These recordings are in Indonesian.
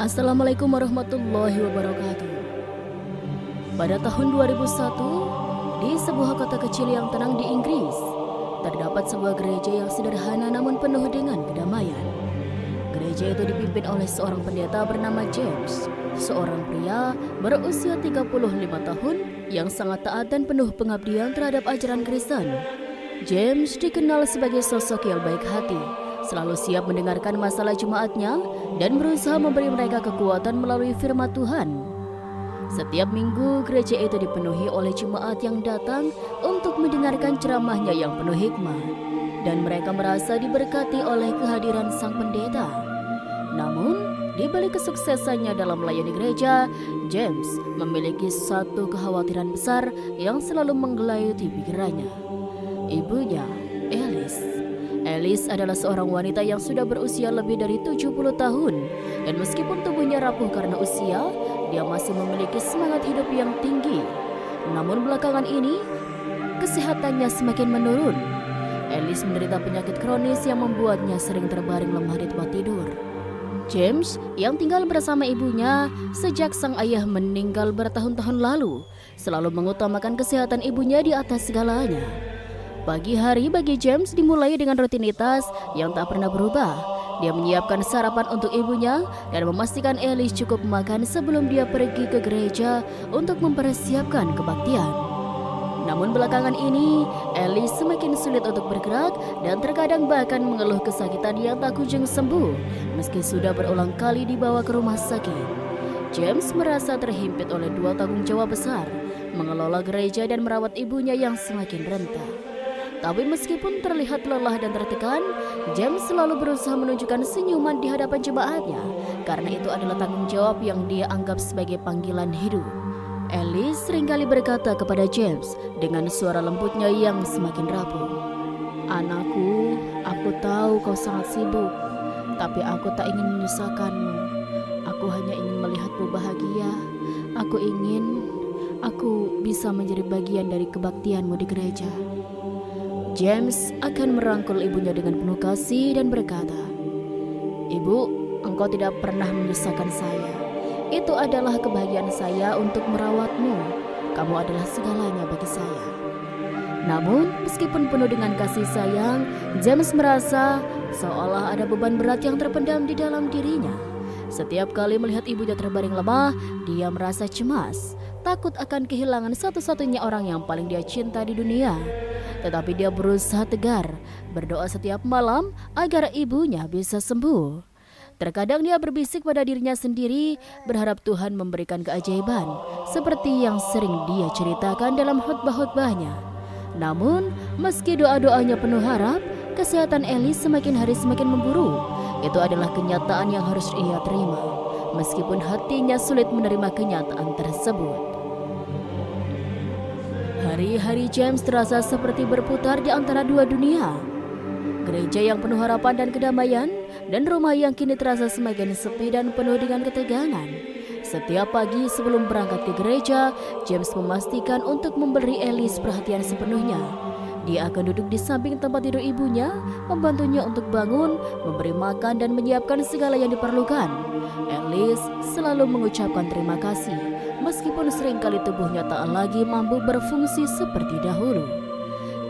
Assalamualaikum warahmatullahi wabarakatuh. Pada tahun 2001, di sebuah kota kecil yang tenang di Inggris, terdapat sebuah gereja yang sederhana namun penuh dengan kedamaian. Gereja itu dipimpin oleh seorang pendeta bernama James, seorang pria berusia 35 tahun yang sangat taat dan penuh pengabdian terhadap ajaran Kristen. James dikenal sebagai sosok yang baik hati, selalu siap mendengarkan masalah jemaatnya dan berusaha memberi mereka kekuatan melalui firman Tuhan. Setiap minggu, gereja itu dipenuhi oleh jemaat yang datang untuk mendengarkan ceramahnya yang penuh hikmah, dan mereka merasa diberkati oleh kehadiran sang pendeta. Namun, di balik kesuksesannya dalam melayani gereja, James memiliki satu kekhawatiran besar yang selalu menggelayuti pikirannya. Ibunya, Alice adalah seorang wanita yang sudah berusia lebih dari 70 tahun, dan meskipun tubuhnya rapuh karena usia, dia masih memiliki semangat hidup yang tinggi. Namun belakangan ini, kesehatannya semakin menurun. Alice menderita penyakit kronis yang membuatnya sering terbaring lemah di tempat tidur. James, yang tinggal bersama ibunya sejak sang ayah meninggal bertahun-tahun lalu, selalu mengutamakan kesehatan ibunya di atas segalanya. Pagi hari bagi James dimulai dengan rutinitas yang tak pernah berubah. Dia menyiapkan sarapan untuk ibunya dan memastikan Alice cukup makan sebelum dia pergi ke gereja untuk mempersiapkan kebaktian. Namun belakangan ini, Alice semakin sulit untuk bergerak dan terkadang bahkan mengeluh kesakitan yang tak kunjung sembuh meski sudah berulang kali dibawa ke rumah sakit. James merasa terhimpit oleh dua tanggung jawab besar, mengelola gereja dan merawat ibunya yang semakin renta. Tapi meskipun terlihat lelah dan tertekan, James selalu berusaha menunjukkan senyuman di hadapan jemaatnya, karena itu adalah tanggung jawab yang dia anggap sebagai panggilan hidup. Alice seringkali berkata kepada James dengan suara lembutnya yang semakin rapuh, "Anakku, aku tahu kau sangat sibuk, tapi aku tak ingin menyusahkanmu. Aku hanya ingin melihatmu bahagia. Aku bisa menjadi bagian dari kebaktianmu di gereja." James akan merangkul ibunya dengan penuh kasih dan berkata, "Ibu, engkau tidak pernah menyusahkan saya. Itu adalah kebahagiaan saya untuk merawatmu. Kamu adalah segalanya bagi saya." Namun, meskipun penuh dengan kasih sayang, James merasa seolah ada beban berat yang terpendam di dalam dirinya. Setiap kali melihat ibunya terbaring lemah, dia merasa cemas, takut akan kehilangan satu-satunya orang yang paling dia cinta di dunia. Tetapi dia berusaha tegar, berdoa setiap malam agar ibunya bisa sembuh. Terkadang dia berbisik pada dirinya sendiri, berharap Tuhan memberikan keajaiban, seperti yang sering dia ceritakan dalam khotbah-khotbahnya. Namun, meski doa-doanya penuh harap, kesehatan Alice semakin hari semakin memburuk. Itu adalah kenyataan yang harus ia terima, meskipun hatinya sulit menerima kenyataan tersebut. Hari-hari James terasa seperti berputar di antara dua dunia. Gereja yang penuh harapan dan kedamaian, dan rumah yang kini terasa semakin sepi dan penuh dengan ketegangan. Setiap pagi sebelum berangkat ke gereja, James memastikan untuk memberi Alice perhatian sepenuhnya. Dia akan duduk di samping tempat tidur ibunya, membantunya untuk bangun, memberi makan dan menyiapkan segala yang diperlukan. Alice selalu mengucapkan terima kasih, meskipun seringkali tubuhnya tak lagi mampu berfungsi seperti dahulu.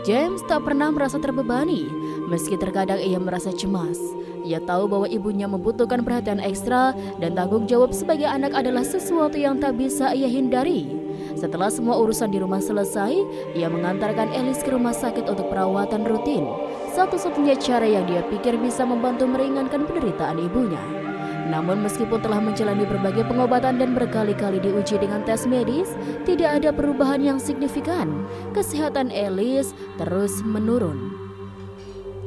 James tak pernah merasa terbebani, meski terkadang ia merasa cemas. Ia tahu bahwa ibunya membutuhkan perhatian ekstra dan tanggung jawab sebagai anak adalah sesuatu yang tak bisa ia hindari. Setelah semua urusan di rumah selesai, ia mengantarkan Alice ke rumah sakit untuk perawatan rutin. Satu-satunya cara yang dia pikir bisa membantu meringankan penderitaan ibunya. Namun meskipun telah menjalani berbagai pengobatan dan berkali-kali diuji dengan tes medis, tidak ada perubahan yang signifikan. Kesehatan Alice terus menurun.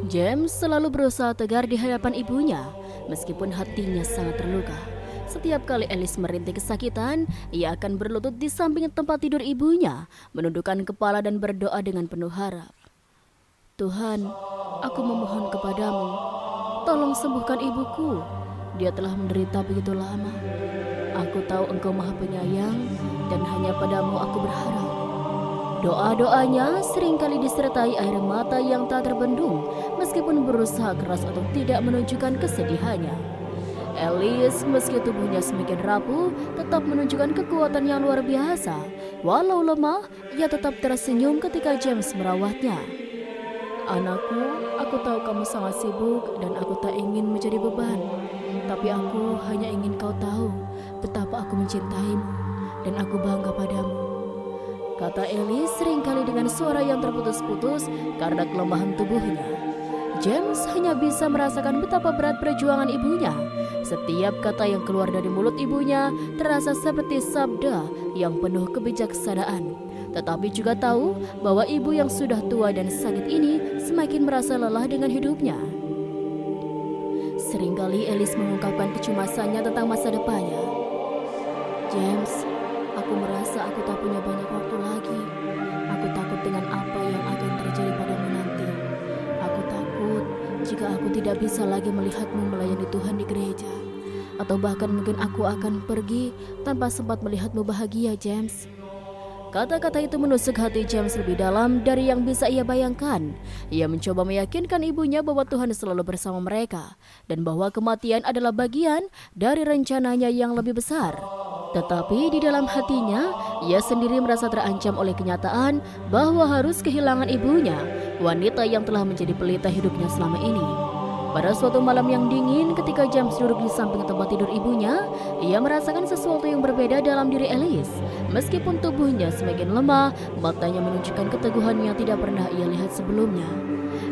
James selalu berusaha tegar di hadapan ibunya, meskipun hatinya sangat terluka. Setiap kali Alice merintih kesakitan, ia akan berlutut di samping tempat tidur ibunya, menundukkan kepala dan berdoa dengan penuh harap. "Tuhan, aku memohon kepadamu, tolong sembuhkan ibuku. Dia telah menderita begitu lama. Aku tahu Engkau Maha Penyayang dan hanya padamu aku berharap." Doa-doanya seringkali disertai air mata yang tak terbendung, meskipun berusaha keras untuk tidak menunjukkan kesedihannya. Alice meski tubuhnya semakin rapuh tetap menunjukkan kekuatan yang luar biasa. Walau lemah, ia tetap tersenyum ketika James merawatnya. Anakku, aku tahu kamu sangat sibuk dan aku tak ingin menjadi beban. Tapi aku hanya ingin kau tahu betapa aku mencintaimu dan aku bangga padamu, kata Alice seringkali dengan suara yang terputus-putus karena kelemahan tubuhnya. James hanya bisa merasakan betapa berat perjuangan ibunya. Setiap kata yang keluar dari mulut ibunya terasa seperti sabda yang penuh kebijaksanaan. Tetapi juga tahu bahwa ibu yang sudah tua dan sakit ini semakin merasa lelah dengan hidupnya. Seringkali Alice mengungkapkan kecemasannya tentang masa depannya. James, aku merasa aku tak punya banyak waktu lagi. Aku takut dengan apa yang akan terjadi padamu nanti. Aku takut jika aku tidak bisa lagi melihatmu melayani Tuhan di gereja. Atau bahkan mungkin aku akan pergi tanpa sempat melihatmu bahagia, James. Kata-kata itu menusuk hati James lebih dalam dari yang bisa ia bayangkan. Ia mencoba meyakinkan ibunya bahwa Tuhan selalu bersama mereka dan bahwa kematian adalah bagian dari rencananya yang lebih besar. Tetapi di dalam hatinya, ia sendiri merasa terancam oleh kenyataan bahwa harus kehilangan ibunya, wanita yang telah menjadi pelita hidupnya selama ini. Pada suatu malam yang dingin, ketika James duduk di samping tempat tidur ibunya, ia merasakan sesuatu yang berbeda dalam diri Alice. Meskipun tubuhnya semakin lemah, matanya menunjukkan keteguhan yang tidak pernah ia lihat sebelumnya.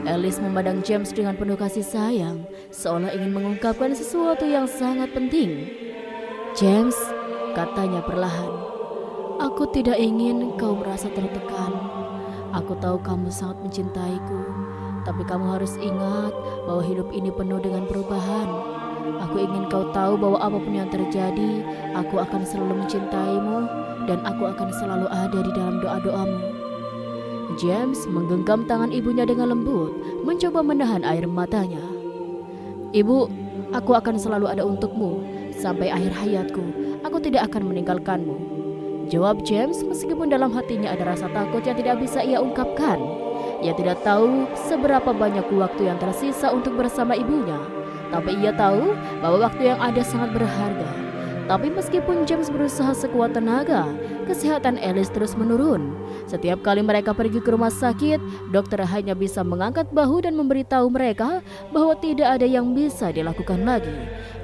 Alice memandang James dengan penuh kasih sayang, seolah ingin mengungkapkan sesuatu yang sangat penting. James, katanya perlahan, aku tidak ingin kau merasa tertekan. Aku tahu kamu sangat mencintaiku. Tapi kamu harus ingat bahwa hidup ini penuh dengan perubahan. Aku ingin kau tahu bahwa apapun yang terjadi, aku akan selalu mencintaimu dan aku akan selalu ada di dalam doa-doamu. James menggenggam tangan ibunya dengan lembut, mencoba menahan air matanya. Ibu, aku akan selalu ada untukmu sampai akhir hayatku. Aku tidak akan meninggalkanmu, jawab James meskipun dalam hatinya ada rasa takut yang tidak bisa ia ungkapkan. Ia tidak tahu seberapa banyak waktu yang tersisa untuk bersama ibunya, tapi ia tahu bahwa waktu yang ada sangat berharga. Tapi meskipun James berusaha sekuat tenaga, kesehatan Alice terus menurun. Setiap kali mereka pergi ke rumah sakit, dokter hanya bisa mengangkat bahu dan memberitahu mereka bahwa tidak ada yang bisa dilakukan lagi.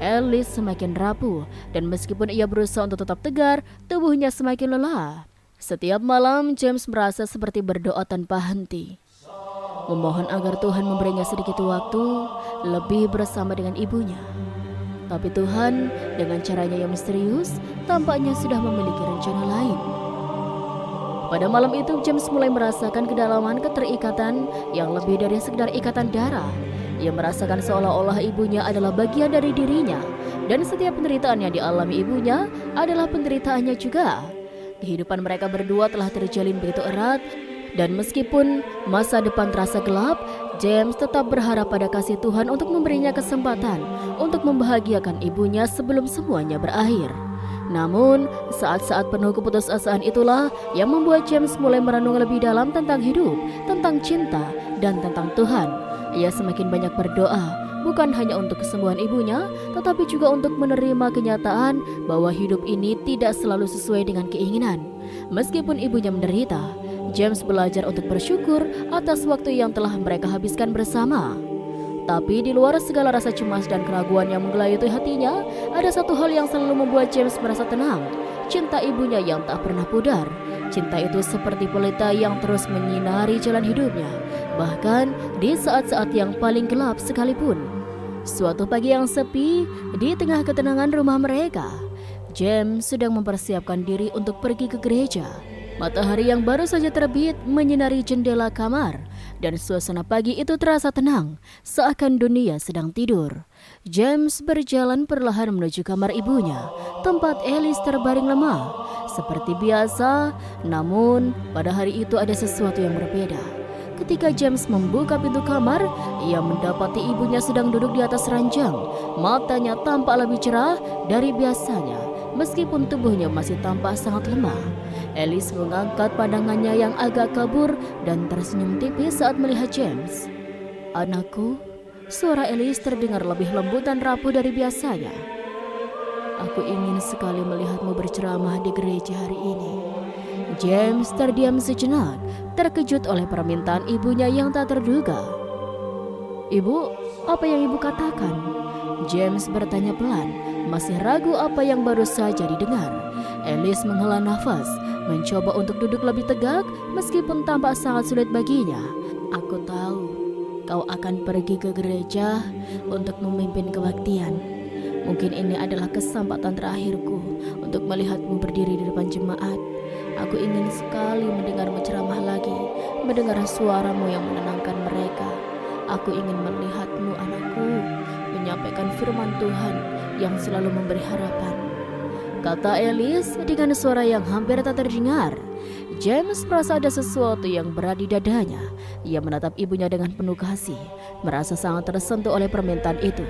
Alice semakin rapuh, dan meskipun ia berusaha untuk tetap tegar, tubuhnya semakin lelah. Setiap malam, James merasa seperti berdoa tanpa henti, memohon agar Tuhan memberinya sedikit waktu lebih bersama dengan ibunya. Tapi Tuhan dengan caranya yang misterius tampaknya sudah memiliki rencana lain. Pada malam itu James mulai merasakan kedalaman keterikatan yang lebih dari sekedar ikatan darah. Ia merasakan seolah-olah ibunya adalah bagian dari dirinya, dan setiap penderitaan yang dialami ibunya adalah penderitaannya juga. Kehidupan mereka berdua telah terjalin begitu erat, dan meskipun masa depan terasa gelap, James tetap berharap pada kasih Tuhan untuk memberinya kesempatan untuk membahagiakan ibunya sebelum semuanya berakhir. Namun, saat-saat penuh keputusasaan itulah yang membuat James mulai merenung lebih dalam tentang hidup, tentang cinta, dan tentang Tuhan. Ia semakin banyak berdoa, bukan hanya untuk kesembuhan ibunya, tetapi juga untuk menerima kenyataan bahwa hidup ini tidak selalu sesuai dengan keinginan. Meskipun ibunya menderita, James belajar untuk bersyukur atas waktu yang telah mereka habiskan bersama. Tapi di luar segala rasa cemas dan keraguan yang menggelayuti hatinya, ada satu hal yang selalu membuat James merasa tenang: cinta ibunya yang tak pernah pudar. Cinta itu seperti pelita yang terus menyinari jalan hidupnya, bahkan di saat-saat yang paling gelap sekalipun. Suatu pagi yang sepi, di tengah ketenangan rumah mereka, James sedang mempersiapkan diri untuk pergi ke gereja. Matahari yang baru saja terbit menyinari jendela kamar, dan suasana pagi itu terasa tenang, seakan dunia sedang tidur. James berjalan perlahan menuju kamar ibunya, tempat Alice terbaring lemah. Seperti biasa, namun pada hari itu ada sesuatu yang berbeda. Ketika James membuka pintu kamar, ia mendapati ibunya sedang duduk di atas ranjang. Matanya tampak lebih cerah dari biasanya, meskipun tubuhnya masih tampak sangat lemah. Alice mengangkat pandangannya yang agak kabur dan tersenyum tipis saat melihat James. "Anakku," suara Alice terdengar lebih lembut dan rapuh dari biasanya. Aku ingin sekali melihatmu berceramah di gereja hari ini. James terdiam sejenak, terkejut oleh permintaan ibunya yang tak terduga. Ibu, apa yang ibu katakan? James bertanya pelan, masih ragu apa yang baru saja didengar. Alice menghela nafas, mencoba untuk duduk lebih tegak meskipun tampak sangat sulit baginya. Aku tahu kau akan pergi ke gereja untuk memimpin kebaktian. Mungkin ini adalah kesempatan terakhirku untuk melihatmu berdiri di depan jemaat. Aku ingin sekali mendengarmu ceramah lagi, mendengar suaramu yang menenangkan mereka. Aku ingin melihatmu, anakku, menyampaikan firman Tuhan yang selalu memberi harapan, kata Alice dengan suara yang hampir tak terdengar. James merasa ada sesuatu yang berat di dadanya. Ia menatap ibunya dengan penuh kasih, merasa sangat tersentuh oleh permintaan itu.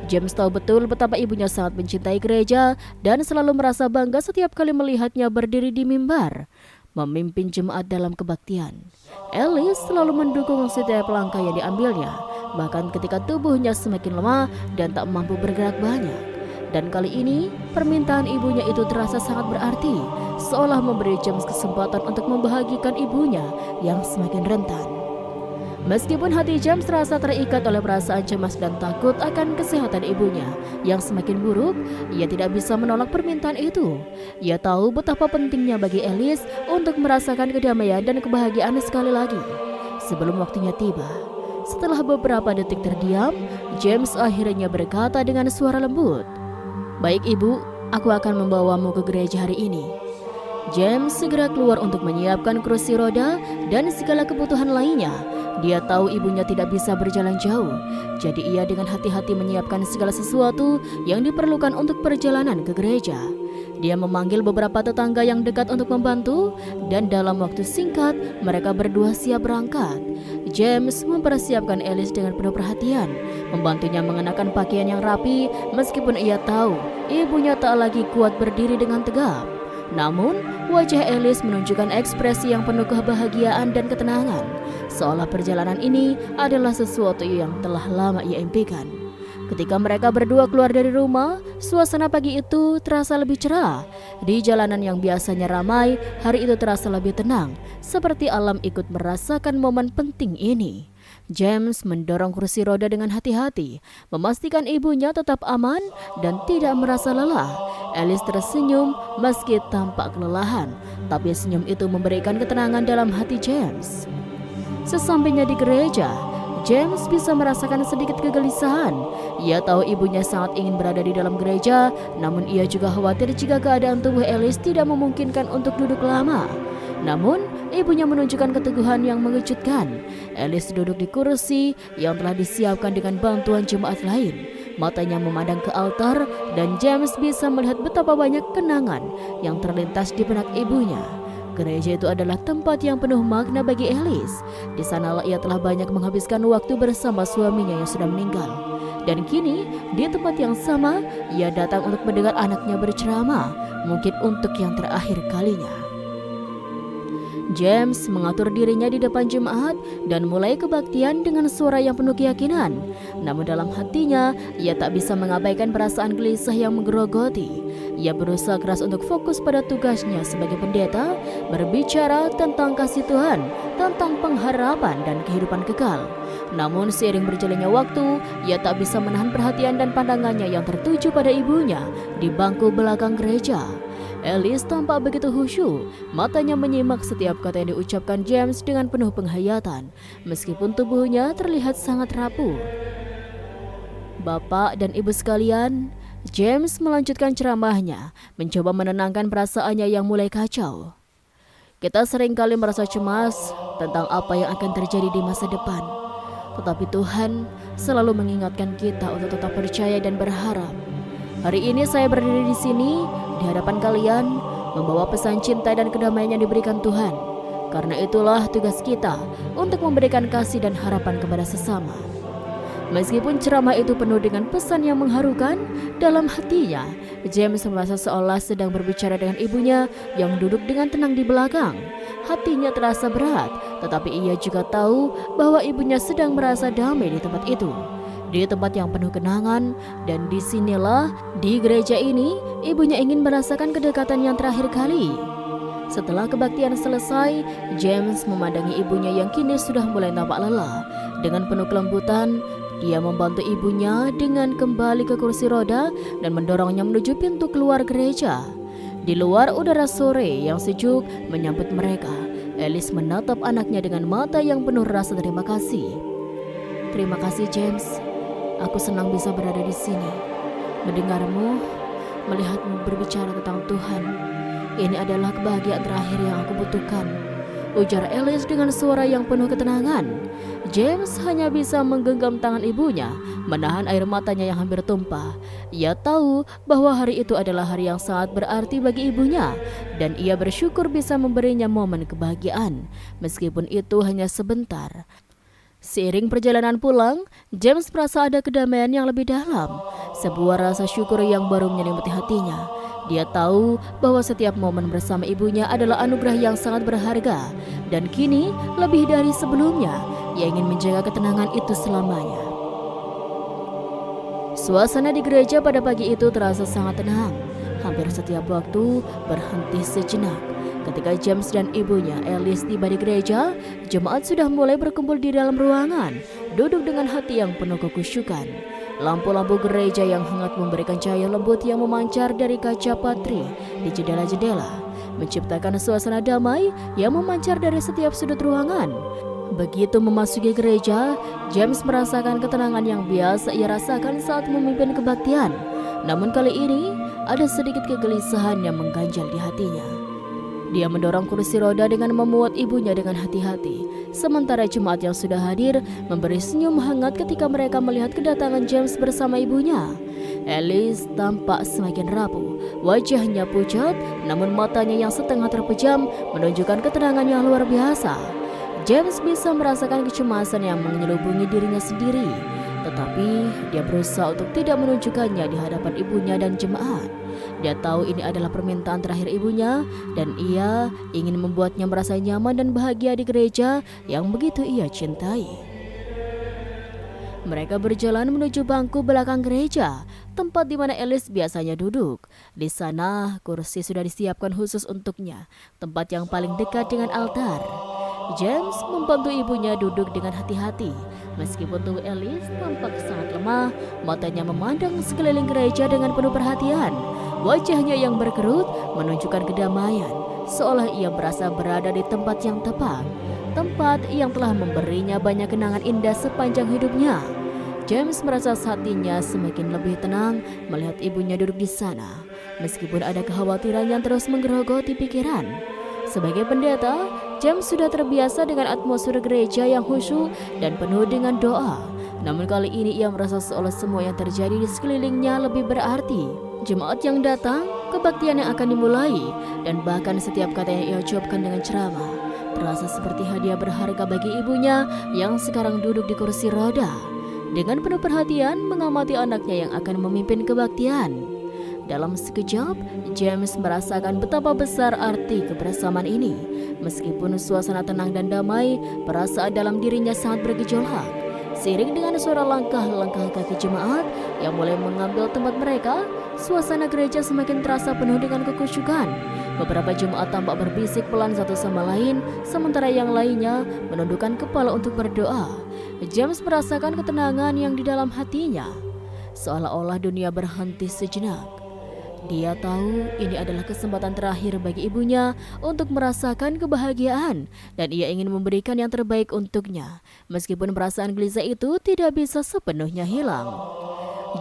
James tahu betul betapa ibunya sangat mencintai gereja dan selalu merasa bangga setiap kali melihatnya berdiri di mimbar, memimpin jemaat dalam kebaktian. Alice selalu mendukung setiap langkah yang diambilnya, bahkan ketika tubuhnya semakin lemah dan tak mampu bergerak banyak. Dan kali ini, permintaan ibunya itu terasa sangat berarti, seolah memberi James kesempatan untuk membahagiakan ibunya yang semakin rentan. Meskipun hati James terasa terikat oleh perasaan cemas dan takut akan kesehatan ibunya yang semakin buruk, ia tidak bisa menolak permintaan itu. Ia tahu betapa pentingnya bagi Alice untuk merasakan kedamaian dan kebahagiaan sekali lagi sebelum waktunya tiba. Setelah beberapa detik terdiam, James akhirnya berkata dengan suara lembut, "Baik ibu, aku akan membawamu ke gereja hari ini." James segera keluar untuk menyiapkan kursi roda dan segala kebutuhan lainnya. Dia tahu ibunya tidak bisa berjalan jauh, jadi ia dengan hati-hati menyiapkan segala sesuatu yang diperlukan untuk perjalanan ke gereja. Dia memanggil beberapa tetangga yang dekat untuk membantu, dan dalam waktu singkat mereka berdua siap berangkat. James mempersiapkan Alice dengan penuh perhatian, membantunya mengenakan pakaian yang rapi meskipun ia tahu ibunya tak lagi kuat berdiri dengan tegap. Namun, wajah Alice menunjukkan ekspresi yang penuh kebahagiaan dan ketenangan, seolah perjalanan ini adalah sesuatu yang telah lama ia impikan. Ketika mereka berdua keluar dari rumah, suasana pagi itu terasa lebih cerah. Di jalanan yang biasanya ramai, hari itu terasa lebih tenang, seperti alam ikut merasakan momen penting ini. James mendorong kursi roda dengan hati-hati, memastikan ibunya tetap aman dan tidak merasa lelah. Alice tersenyum meski tampak kelelahan, tapi senyum itu memberikan ketenangan dalam hati James. Sesampainya di gereja, James bisa merasakan sedikit kegelisahan. Ia tahu ibunya sangat ingin berada di dalam gereja, namun ia juga khawatir jika keadaan tubuh Alice tidak memungkinkan untuk duduk lama. Namun, ibunya menunjukkan keteguhan yang mengejutkan. Alice duduk di kursi yang telah disiapkan dengan bantuan jemaat lain. Matanya memandang ke altar dan James bisa melihat betapa banyak kenangan yang terlintas di benak ibunya. Gereja itu adalah tempat yang penuh makna bagi Alice. Di sanalah ia telah banyak menghabiskan waktu bersama suaminya yang sudah meninggal. Dan kini, di tempat yang sama, ia datang untuk mendengar anaknya berceramah, mungkin untuk yang terakhir kalinya. James mengatur dirinya di depan jemaat dan mulai kebaktian dengan suara yang penuh keyakinan. Namun dalam hatinya, ia tak bisa mengabaikan perasaan gelisah yang menggerogoti. Ia berusaha keras untuk fokus pada tugasnya sebagai pendeta, berbicara tentang kasih Tuhan, tentang pengharapan dan kehidupan kekal. Namun seiring berjalannya waktu, ia tak bisa menahan perhatian dan pandangannya yang tertuju pada ibunya di bangku belakang gereja. Alice tampak begitu khusyuk, matanya menyimak setiap kata yang diucapkan James dengan penuh penghayatan, meskipun tubuhnya terlihat sangat rapuh. Bapak dan ibu sekalian, James melanjutkan ceramahnya, mencoba menenangkan perasaannya yang mulai kacau. Kita seringkali merasa cemas tentang apa yang akan terjadi di masa depan, tetapi Tuhan selalu mengingatkan kita untuk tetap percaya dan berharap. Hari ini saya berdiri di sini di hadapan kalian, membawa pesan cinta dan kedamaian yang diberikan Tuhan. Karena itulah tugas kita untuk memberikan kasih dan harapan kepada sesama. Meskipun ceramah itu penuh dengan pesan yang mengharukan, dalam hatinya James merasa seolah sedang berbicara dengan ibunya yang duduk dengan tenang di belakang. Hatinya terasa berat, tetapi ia juga tahu bahwa ibunya sedang merasa damai di tempat itu. di tempat yang penuh kenangan. Dan disinilah, di gereja ini, ibunya ingin merasakan kedekatan yang terakhir kali. Setelah kebaktian selesai, James memandangi ibunya yang kini sudah mulai tampak lelah. Dengan penuh kelembutan, dia membantu ibunya dengan kembali ke kursi roda dan mendorongnya menuju pintu keluar gereja. Di luar, udara sore yang sejuk menyambut mereka. Alice menatap anaknya dengan mata yang penuh rasa terima kasih. "Terima kasih, James. Aku senang bisa berada di sini, mendengarmu, melihatmu berbicara tentang Tuhan. Ini adalah kebahagiaan terakhir yang aku butuhkan," ujar Alice dengan suara yang penuh ketenangan. James hanya bisa menggenggam tangan ibunya, menahan air matanya yang hampir tumpah. Ia tahu bahwa hari itu adalah hari yang sangat berarti bagi ibunya, dan ia bersyukur bisa memberinya momen kebahagiaan, meskipun itu hanya sebentar. Seiring perjalanan pulang, James merasa ada kedamaian yang lebih dalam, sebuah rasa syukur yang baru menyelimuti hatinya. Dia tahu bahwa setiap momen bersama ibunya adalah anugerah yang sangat berharga, dan kini lebih dari sebelumnya, ia ingin menjaga ketenangan itu selamanya. Suasana di gereja pada pagi itu terasa sangat tenang. Hampir setiap waktu berhenti sejenak. Ketika James dan ibunya Alice tiba di gereja, jemaat sudah mulai berkumpul di dalam ruangan, duduk dengan hati yang penuh kekusyukan. Lampu-lampu gereja yang hangat memberikan cahaya lembut yang memancar dari kaca patri di jendela-jendela, menciptakan suasana damai yang memancar dari setiap sudut ruangan. Begitu memasuki gereja, James merasakan ketenangan yang biasa ia rasakan saat memimpin kebaktian. Namun kali ini, ada sedikit kegelisahan yang mengganjal di hatinya. Dia mendorong kursi roda dengan memuat ibunya dengan hati-hati. Sementara jemaat yang sudah hadir memberi senyum hangat ketika mereka melihat kedatangan James bersama ibunya. Alice tampak semakin rapuh. Wajahnya pucat, namun matanya yang setengah terpejam menunjukkan ketenangan yang luar biasa. James bisa merasakan kecemasan yang menyelubungi dirinya sendiri, tetapi dia berusaha untuk tidak menunjukkannya di hadapan ibunya dan jemaat. Dia tahu ini adalah permintaan terakhir ibunya, dan ia ingin membuatnya merasa nyaman dan bahagia di gereja yang begitu ia cintai. Mereka berjalan menuju bangku belakang gereja, tempat di mana Alice biasanya duduk. Di sana, kursi sudah disiapkan khusus untuknya, tempat yang paling dekat dengan altar. James membantu ibunya duduk dengan hati-hati. Meskipun tubuh Alice tampak sangat lemah, matanya memandang sekeliling gereja dengan penuh perhatian. Wajahnya yang berkerut menunjukkan kedamaian, seolah ia merasa berada di tempat yang tepat, tempat yang telah memberinya banyak kenangan indah sepanjang hidupnya. James merasa hatinya semakin lebih tenang melihat ibunya duduk di sana, meskipun ada kekhawatiran yang terus menggerogoti pikiran. Sebagai pendeta, James sudah terbiasa dengan atmosfer gereja yang khusyuk dan penuh dengan doa. Namun kali ini ia merasa seolah semua yang terjadi di sekelilingnya lebih berarti. Jemaat yang datang, kebaktian yang akan dimulai, dan bahkan setiap kata yang ia ucapkan dengan ceramah terasa seperti hadiah berharga bagi ibunya yang sekarang duduk di kursi roda. Dengan penuh perhatian mengamati anaknya yang akan memimpin kebaktian. Dalam sekejap, James merasakan betapa besar arti kebersamaan ini. Meskipun suasana tenang dan damai, perasaan dalam dirinya sangat bergejolak. Seiring dengan suara langkah-langkah kaki jemaat yang mulai mengambil tempat mereka, suasana gereja semakin terasa penuh dengan kekusyukan. Beberapa jemaat tampak berbisik pelan satu sama lain, sementara yang lainnya menundukkan kepala untuk berdoa. James merasakan ketenangan yang di dalam hatinya, seolah-olah dunia berhenti sejenak. Dia tahu ini adalah kesempatan terakhir bagi ibunya untuk merasakan kebahagiaan, dan ia ingin memberikan yang terbaik untuknya, meskipun perasaan gelisah itu tidak bisa sepenuhnya hilang.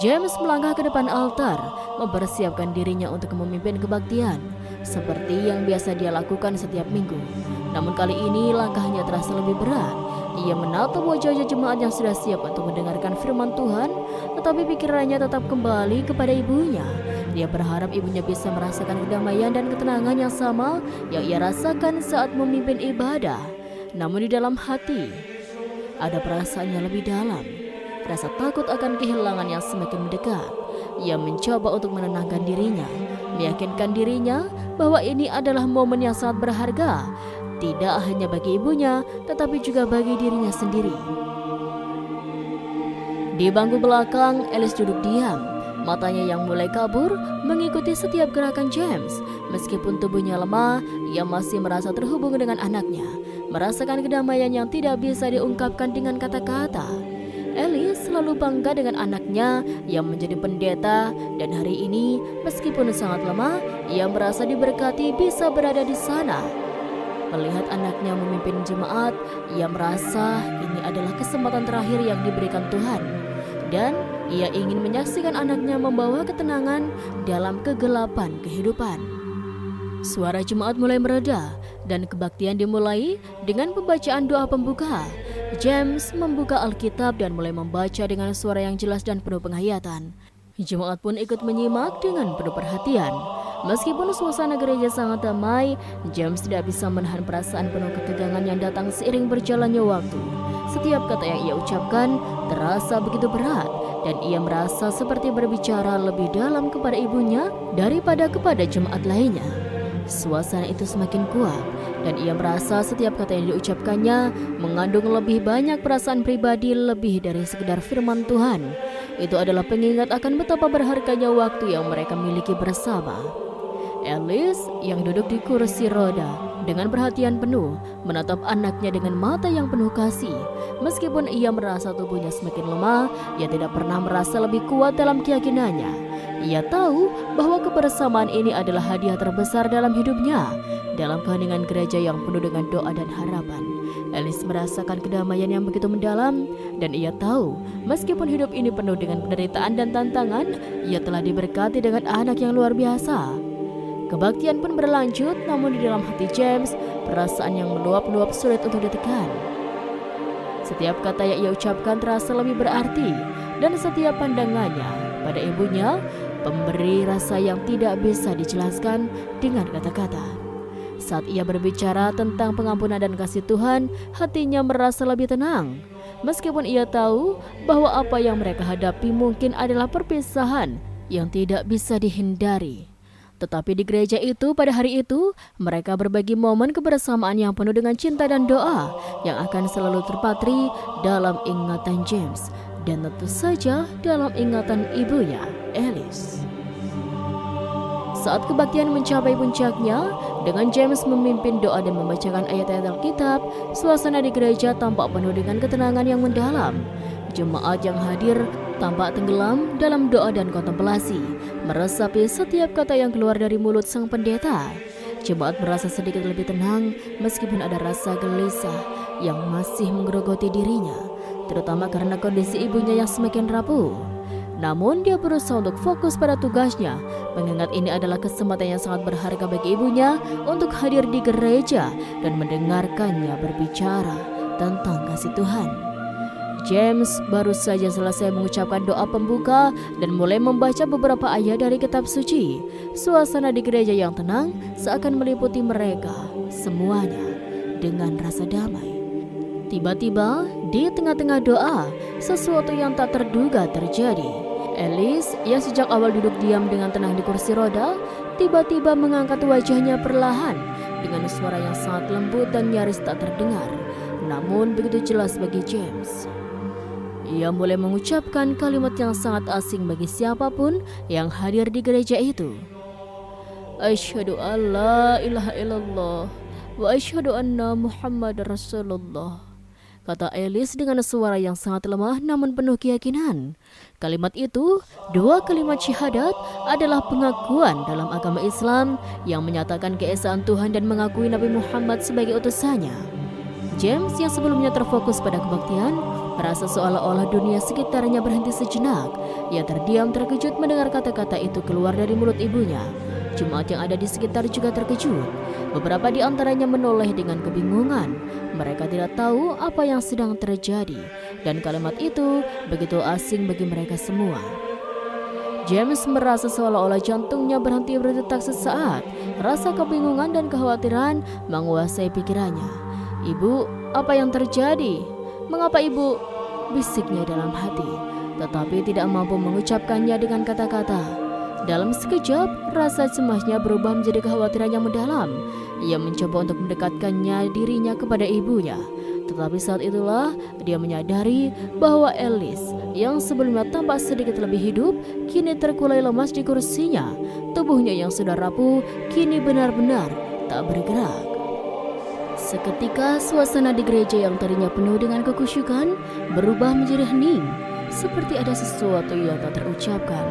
James melangkah ke depan altar, mempersiapkan dirinya untuk memimpin kebaktian, seperti yang biasa dia lakukan setiap minggu. Namun kali ini langkahnya terasa lebih berat. Ia menatap wajah-wajah jemaat yang sudah siap untuk mendengarkan firman Tuhan, tetapi pikirannya tetap kembali kepada ibunya. Dia berharap ibunya bisa merasakan kedamaian dan ketenangan yang sama yang ia rasakan saat memimpin ibadah. Namun di dalam hati, ada perasaan yang lebih dalam, rasa takut akan kehilangan yang semakin mendekat. Ia mencoba untuk menenangkan dirinya, meyakinkan dirinya bahwa ini adalah momen yang sangat berharga, tidak hanya bagi ibunya, tetapi juga bagi dirinya sendiri. Di bangku belakang, Alice duduk diam. Matanya yang mulai kabur mengikuti setiap gerakan James. Meskipun tubuhnya lemah, ia masih merasa terhubung dengan anaknya, merasakan kedamaian yang tidak bisa diungkapkan dengan kata-kata. Alice selalu bangga dengan anaknya yang menjadi pendeta, dan hari ini meskipun sangat lemah, ia merasa diberkati bisa berada di sana. Melihat anaknya memimpin jemaat, ia merasa ini adalah kesempatan terakhir yang diberikan Tuhan. Dan ia ingin menyaksikan anaknya membawa ketenangan dalam kegelapan kehidupan. Suara jemaat mulai mereda dan kebaktian dimulai dengan pembacaan doa pembuka. James membuka Alkitab dan mulai membaca dengan suara yang jelas dan penuh penghayatan. Jemaat pun ikut menyimak dengan penuh perhatian. Meskipun suasana gereja sangat damai, James tidak bisa menahan perasaan penuh ketegangan yang datang seiring berjalannya waktu. Setiap kata yang ia ucapkan terasa begitu berat, dan ia merasa seperti berbicara lebih dalam kepada ibunya daripada kepada jemaat lainnya. Suasana itu semakin kuat, dan ia merasa setiap kata yang diucapkannya mengandung lebih banyak perasaan pribadi lebih dari sekedar firman Tuhan. Itu adalah pengingat akan betapa berharganya waktu yang mereka miliki bersama. Alice yang duduk di kursi roda dengan perhatian penuh menatap anaknya dengan mata yang penuh kasih. Meskipun ia merasa tubuhnya semakin lemah, ia tidak pernah merasa lebih kuat dalam keyakinannya. Ia tahu bahwa kebersamaan ini adalah hadiah terbesar dalam hidupnya. Dalam keheningan gereja yang penuh dengan doa dan harapan, Alice merasakan kedamaian yang begitu mendalam, dan ia tahu meskipun hidup ini penuh dengan penderitaan dan tantangan, ia telah diberkati dengan anak yang luar biasa. Kebaktian pun berlanjut, namun di dalam hati James, perasaan yang meluap-luap sulit untuk ditekan. Setiap kata yang ia ucapkan terasa lebih berarti, dan setiap pandangannya pada ibunya memberi rasa yang tidak bisa dijelaskan dengan kata-kata. Saat ia berbicara tentang pengampunan dan kasih Tuhan, hatinya merasa lebih tenang. Meskipun ia tahu bahwa apa yang mereka hadapi mungkin adalah perpisahan yang tidak bisa dihindari. Tetapi di gereja itu pada hari itu, mereka berbagi momen kebersamaan yang penuh dengan cinta dan doa yang akan selalu terpatri dalam ingatan James dan tentu saja dalam ingatan ibunya, Alice. Saat kebaktian mencapai puncaknya, dengan James memimpin doa dan membacakan ayat-ayat Alkitab, suasana di gereja tampak penuh dengan ketenangan yang mendalam. Jemaat yang hadir tampak tenggelam dalam doa dan kontemplasi, meresapi setiap kata yang keluar dari mulut sang pendeta. Jemaat merasa sedikit lebih tenang meskipun ada rasa gelisah yang masih menggerogoti dirinya, terutama karena kondisi ibunya yang semakin rapuh. Namun dia berusaha untuk fokus pada tugasnya, mengingat ini adalah kesempatan yang sangat berharga bagi ibunya untuk hadir di gereja dan mendengarkannya berbicara tentang kasih Tuhan. James baru saja selesai mengucapkan doa pembuka dan mulai membaca beberapa ayat dari kitab suci. Suasana di gereja yang tenang seakan meliputi mereka semuanya dengan rasa damai. Tiba-tiba di tengah-tengah doa, sesuatu yang tak terduga terjadi. Alice yang sejak awal duduk diam dengan tenang di kursi roda, tiba-tiba mengangkat wajahnya perlahan dengan suara yang sangat lembut dan nyaris tak terdengar, namun begitu jelas bagi James. Ia mulai mengucapkan kalimat yang sangat asing bagi siapapun yang hadir di gereja itu. Asyhadu an la ilaha illallah wa asyhadu anna Muhammad Rasulullah, kata Alice dengan suara yang sangat lemah namun penuh keyakinan. Kalimat itu, dua kalimat syahadat, adalah pengakuan dalam agama Islam yang menyatakan keesaan Tuhan dan mengakui Nabi Muhammad sebagai utusannya. James yang sebelumnya terfokus pada kebaktian, merasa seolah-olah dunia sekitarnya berhenti sejenak. Ia terdiam terkejut mendengar kata-kata itu keluar dari mulut ibunya. Jemaat yang ada di sekitar juga terkejut. Beberapa di antaranya menoleh dengan kebingungan. Mereka tidak tahu apa yang sedang terjadi, dan kalimat itu begitu asing bagi mereka semua. James merasa seolah-olah jantungnya berhenti berdetak sesaat. Rasa kebingungan dan kekhawatiran menguasai pikirannya. Ibu, apa yang terjadi? Mengapa ibu? Bisiknya dalam hati, tetapi tidak mampu mengucapkannya dengan kata-kata. Dalam sekejap, rasa cemasnya berubah menjadi kekhawatiran yang mendalam. Ia mencoba untuk mendekatkannya dirinya kepada ibunya. Tetapi saat itulah dia menyadari bahwa Alice yang sebelumnya tampak sedikit lebih hidup, kini terkulai lemas di kursinya. Tubuhnya yang sudah rapuh, kini benar-benar tak bergerak. Seketika suasana di gereja yang tadinya penuh dengan kekusyukan berubah menjadi hening, seperti ada sesuatu yang tak terucapkan.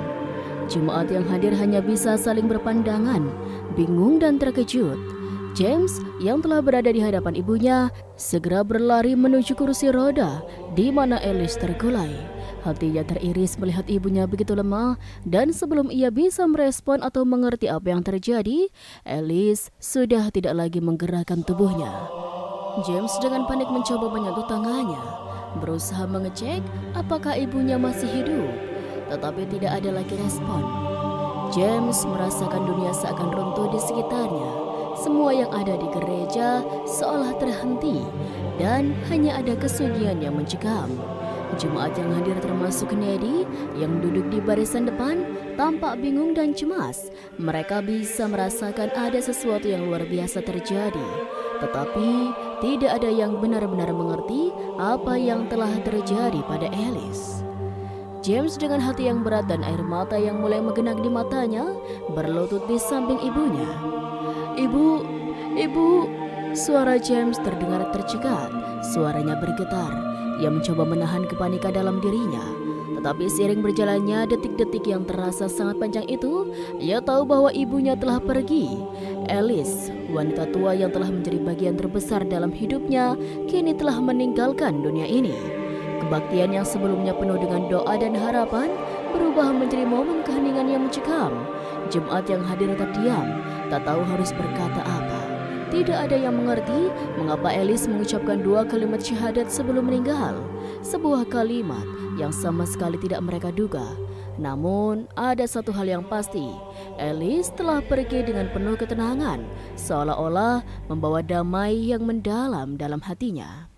Jemaat yang hadir hanya bisa saling berpandangan, bingung dan terkejut. James yang telah berada di hadapan ibunya segera berlari menuju kursi roda di mana Alice terkulai. Hatinya teriris melihat ibunya begitu lemah, dan sebelum ia bisa merespon atau mengerti apa yang terjadi, Alice sudah tidak lagi menggerakkan tubuhnya. James dengan panik mencoba menyentuh tangannya, berusaha mengecek apakah ibunya masih hidup, tetapi tidak ada lagi respon. James merasakan dunia seakan runtuh di sekitarnya. Semua yang ada di gereja seolah terhenti dan hanya ada kesunyian yang mencekam. Jemaat yang hadir termasuk Kennedy yang duduk di barisan depan tampak bingung dan cemas. Mereka bisa merasakan ada sesuatu yang luar biasa terjadi, tetapi tidak ada yang benar-benar mengerti apa yang telah terjadi pada Alice. James dengan hati yang berat dan air mata yang mulai menggenang di matanya berlutut di samping ibunya. Ibu, suara James terdengar tercekat, suaranya bergetar. Ia mencoba menahan kepanikan dalam dirinya, tetapi seiring berjalannya detik-detik yang terasa sangat panjang itu, ia tahu bahwa ibunya telah pergi. Alice, wanita tua yang telah menjadi bagian terbesar dalam hidupnya, kini telah meninggalkan dunia ini. Kebaktian yang sebelumnya penuh dengan doa dan harapan berubah menjadi momen keheningan yang mencekam. Jemaat yang hadir terdiam, tak tahu harus berkata apa. Tidak ada yang mengerti mengapa Alice mengucapkan 2 kalimat syahadat sebelum meninggal. Sebuah kalimat yang sama sekali tidak mereka duga. Namun, ada satu hal yang pasti. Alice telah pergi dengan penuh ketenangan, seolah-olah membawa damai yang mendalam dalam hatinya.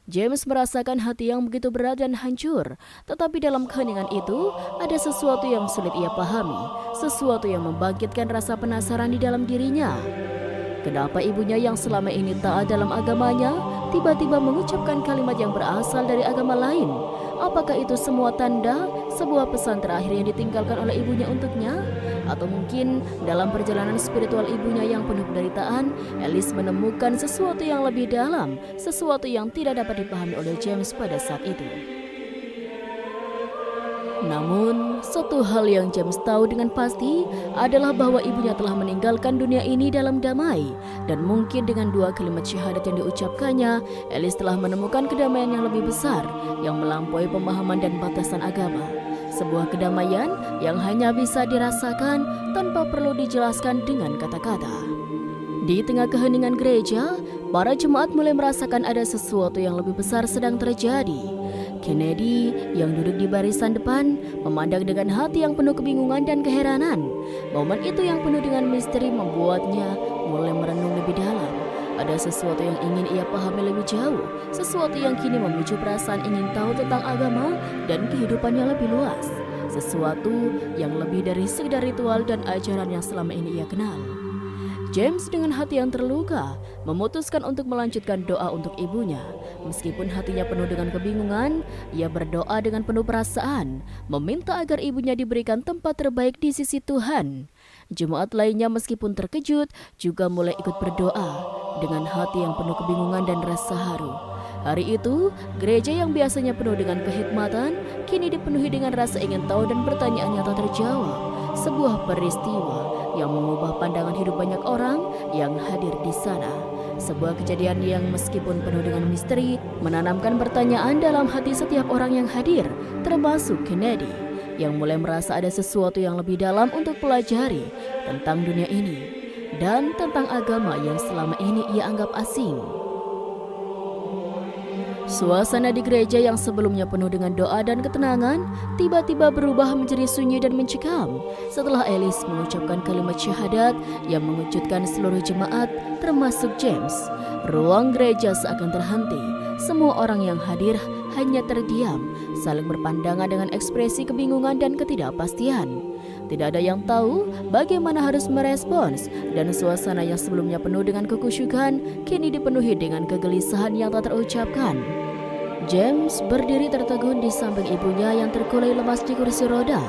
James merasakan hati yang begitu berat dan hancur, tetapi dalam keheningan itu ada sesuatu yang sulit ia pahami, sesuatu yang membangkitkan rasa penasaran di dalam dirinya. Kenapa ibunya yang selama ini taat dalam agamanya tiba-tiba mengucapkan kalimat yang berasal dari agama lain? Apakah itu semua tanda sebuah pesan terakhir yang ditinggalkan oleh ibunya untuknya? Atau mungkin dalam perjalanan spiritual ibunya yang penuh penderitaan, Alice menemukan sesuatu yang lebih dalam, sesuatu yang tidak dapat dipahami oleh James pada saat itu. Namun, satu hal yang James tahu dengan pasti adalah bahwa ibunya telah meninggalkan dunia ini dalam damai. Dan mungkin dengan 2 kalimat syahadat yang diucapkannya, Alice telah menemukan kedamaian yang lebih besar, yang melampaui pemahaman dan batasan agama. Sebuah kedamaian yang hanya bisa dirasakan tanpa perlu dijelaskan dengan kata-kata. Di tengah keheningan gereja, para jemaat mulai merasakan ada sesuatu yang lebih besar sedang terjadi. Kennedy yang duduk di barisan depan memandang dengan hati yang penuh kebingungan dan keheranan. Momen itu yang penuh dengan misteri membuatnya mulai merenung lebih dalam. Ada sesuatu yang ingin ia pahami lebih jauh, sesuatu yang kini memicu perasaan ingin tahu tentang agama dan kehidupannya lebih luas. Sesuatu yang lebih dari sekedar ritual dan ajaran yang selama ini ia kenal. James dengan hati yang terluka memutuskan untuk melanjutkan doa untuk ibunya. Meskipun hatinya penuh dengan kebingungan, ia berdoa dengan penuh perasaan, meminta agar ibunya diberikan tempat terbaik di sisi Tuhan. Jemaat lainnya meskipun terkejut juga mulai ikut berdoa dengan hati yang penuh kebingungan dan rasa haru. Hari itu, gereja yang biasanya penuh dengan kehikmatan kini dipenuhi dengan rasa ingin tahu dan pertanyaan yang tak terjawab. Sebuah peristiwa yang mengubah pandangan hidup banyak orang yang hadir di sana. Sebuah kejadian yang meskipun penuh dengan misteri, menanamkan pertanyaan dalam hati setiap orang yang hadir, termasuk Kennedy, yang mulai merasa ada sesuatu yang lebih dalam untuk pelajari tentang dunia ini dan tentang agama yang selama ini ia anggap asing. Suasana di gereja yang sebelumnya penuh dengan doa dan ketenangan tiba-tiba berubah menjadi sunyi dan mencekam setelah Alice mengucapkan kalimat syahadat yang mengejutkan seluruh jemaat termasuk James. Ruang gereja seakan terhenti. Semua orang yang hadir hanya terdiam, saling berpandangan dengan ekspresi kebingungan dan ketidakpastian. Tidak ada yang tahu bagaimana harus merespons, dan suasana yang sebelumnya penuh dengan kekusyukan kini dipenuhi dengan kegelisahan yang tak terucapkan. James berdiri tertegun di samping ibunya yang terkulai lemas di kursi roda.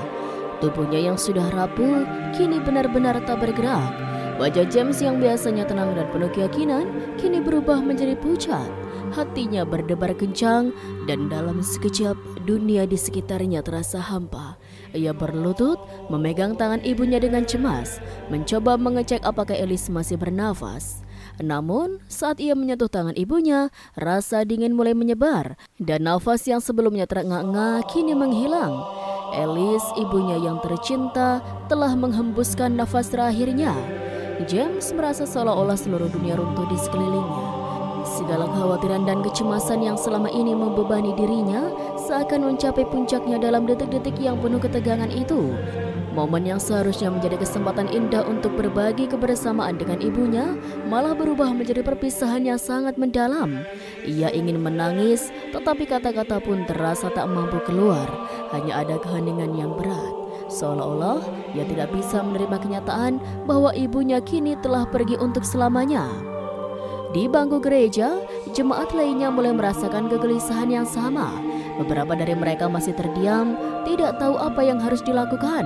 Tubuhnya yang sudah rapuh kini benar-benar tak bergerak. Wajah James yang biasanya tenang dan penuh keyakinan kini berubah menjadi pucat. Hatinya berdebar kencang dan dalam sekejap dunia di sekitarnya terasa hampa. Ia berlutut, memegang tangan ibunya dengan cemas, mencoba mengecek apakah Elise masih bernafas. Namun, saat ia menyentuh tangan ibunya, rasa dingin mulai menyebar dan nafas yang sebelumnya terengah-engah kini menghilang. Elise, ibunya yang tercinta, telah menghembuskan nafas terakhirnya. James merasa seolah-olah seluruh dunia runtuh di sekelilingnya. Segala kekhawatiran dan kecemasan yang selama ini membebani dirinya seakan mencapai puncaknya dalam detik-detik yang penuh ketegangan itu. Momen yang seharusnya menjadi kesempatan indah untuk berbagi kebersamaan dengan ibunya malah berubah menjadi perpisahan yang sangat mendalam. Ia ingin menangis, tetapi kata-kata pun terasa tak mampu keluar. Hanya ada keheningan yang berat. Seolah-olah ia tidak bisa menerima kenyataan bahwa ibunya kini telah pergi untuk selamanya. Di bangku gereja, jemaat lainnya mulai merasakan kegelisahan yang sama. Beberapa dari mereka masih terdiam, tidak tahu apa yang harus dilakukan.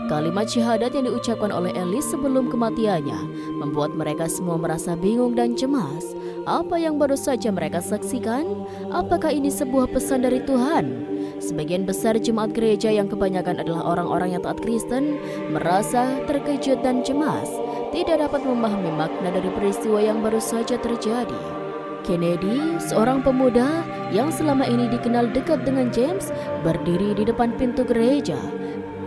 Kalimat syahadat yang diucapkan oleh Elise sebelum kematiannya membuat mereka semua merasa bingung dan cemas. Apa yang baru saja mereka saksikan? Apakah ini sebuah pesan dari Tuhan? Sebagian besar jemaat gereja yang kebanyakan adalah orang-orang yang taat Kristen merasa terkejut dan cemas, tidak dapat memahami makna dari peristiwa yang baru saja terjadi. Kennedy, seorang pemuda yang selama ini dikenal dekat dengan James, berdiri di depan pintu gereja.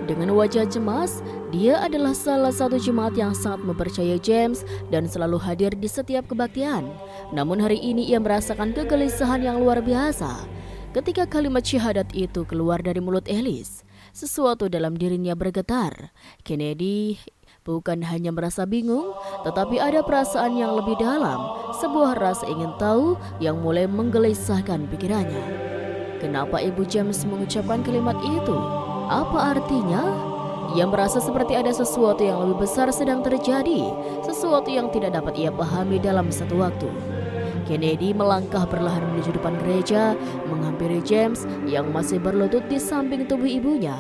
Dengan wajah cemas, dia adalah salah satu jemaat yang sangat mempercayai James dan selalu hadir di setiap kebaktian. Namun hari ini ia merasakan kegelisahan yang luar biasa. Ketika kalimat syahadat itu keluar dari mulut Elise, sesuatu dalam dirinya bergetar. Kennedy bukan hanya merasa bingung, tetapi ada perasaan yang lebih dalam, sebuah rasa ingin tahu yang mulai menggelisahkan pikirannya. Kenapa ibu James mengucapkan kalimat itu? Apa artinya? Ia merasa seperti ada sesuatu yang lebih besar sedang terjadi, sesuatu yang tidak dapat ia pahami dalam satu waktu. Kennedy melangkah perlahan menuju depan gereja, menghampiri James yang masih berlutut di samping tubuh ibunya.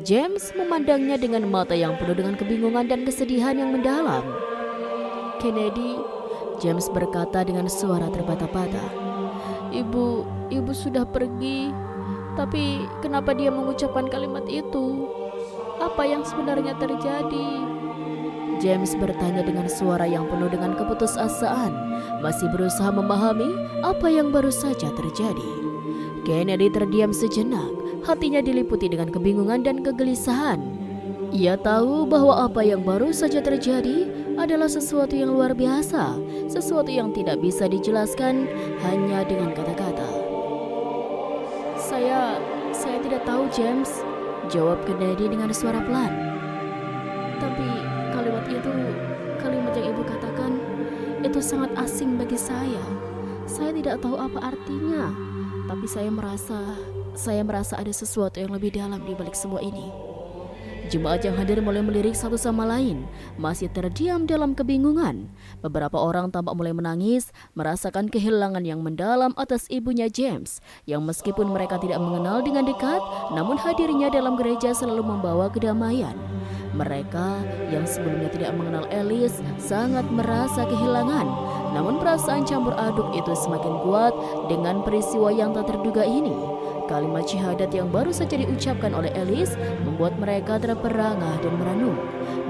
James memandangnya dengan mata yang penuh dengan kebingungan dan kesedihan yang mendalam. "Kennedy," James berkata dengan suara terbata-bata, Ibu sudah pergi. Tapi kenapa dia mengucapkan kalimat itu? Apa yang sebenarnya terjadi?" James bertanya dengan suara yang penuh dengan keputusasaan, masih berusaha memahami apa yang baru saja terjadi. Kennedy terdiam sejenak, hatinya diliputi dengan kebingungan dan kegelisahan. Ia tahu bahwa apa yang baru saja terjadi adalah sesuatu yang luar biasa, sesuatu yang tidak bisa dijelaskan hanya dengan kata-kata. Saya tidak tahu, James," jawab Kennedy dengan suara pelan. "Tapi kalimat yang ibu katakan, itu sangat asing bagi saya. Saya tidak tahu apa artinya, tapi saya merasa ada sesuatu yang lebih dalam di balik semua ini." Jemaat yang hadir mulai melirik satu sama lain, masih terdiam dalam kebingungan. Beberapa orang tampak mulai menangis, merasakan kehilangan yang mendalam atas ibunya James, yang meskipun mereka tidak mengenal dengan dekat, namun hadirnya dalam gereja selalu membawa kedamaian. Mereka yang sebelumnya tidak mengenal Elise sangat merasa kehilangan, namun perasaan campur aduk itu semakin kuat dengan peristiwa yang tak terduga ini. Kalimat syahadat yang baru saja diucapkan oleh Elise membuat mereka terperangah dan merenung,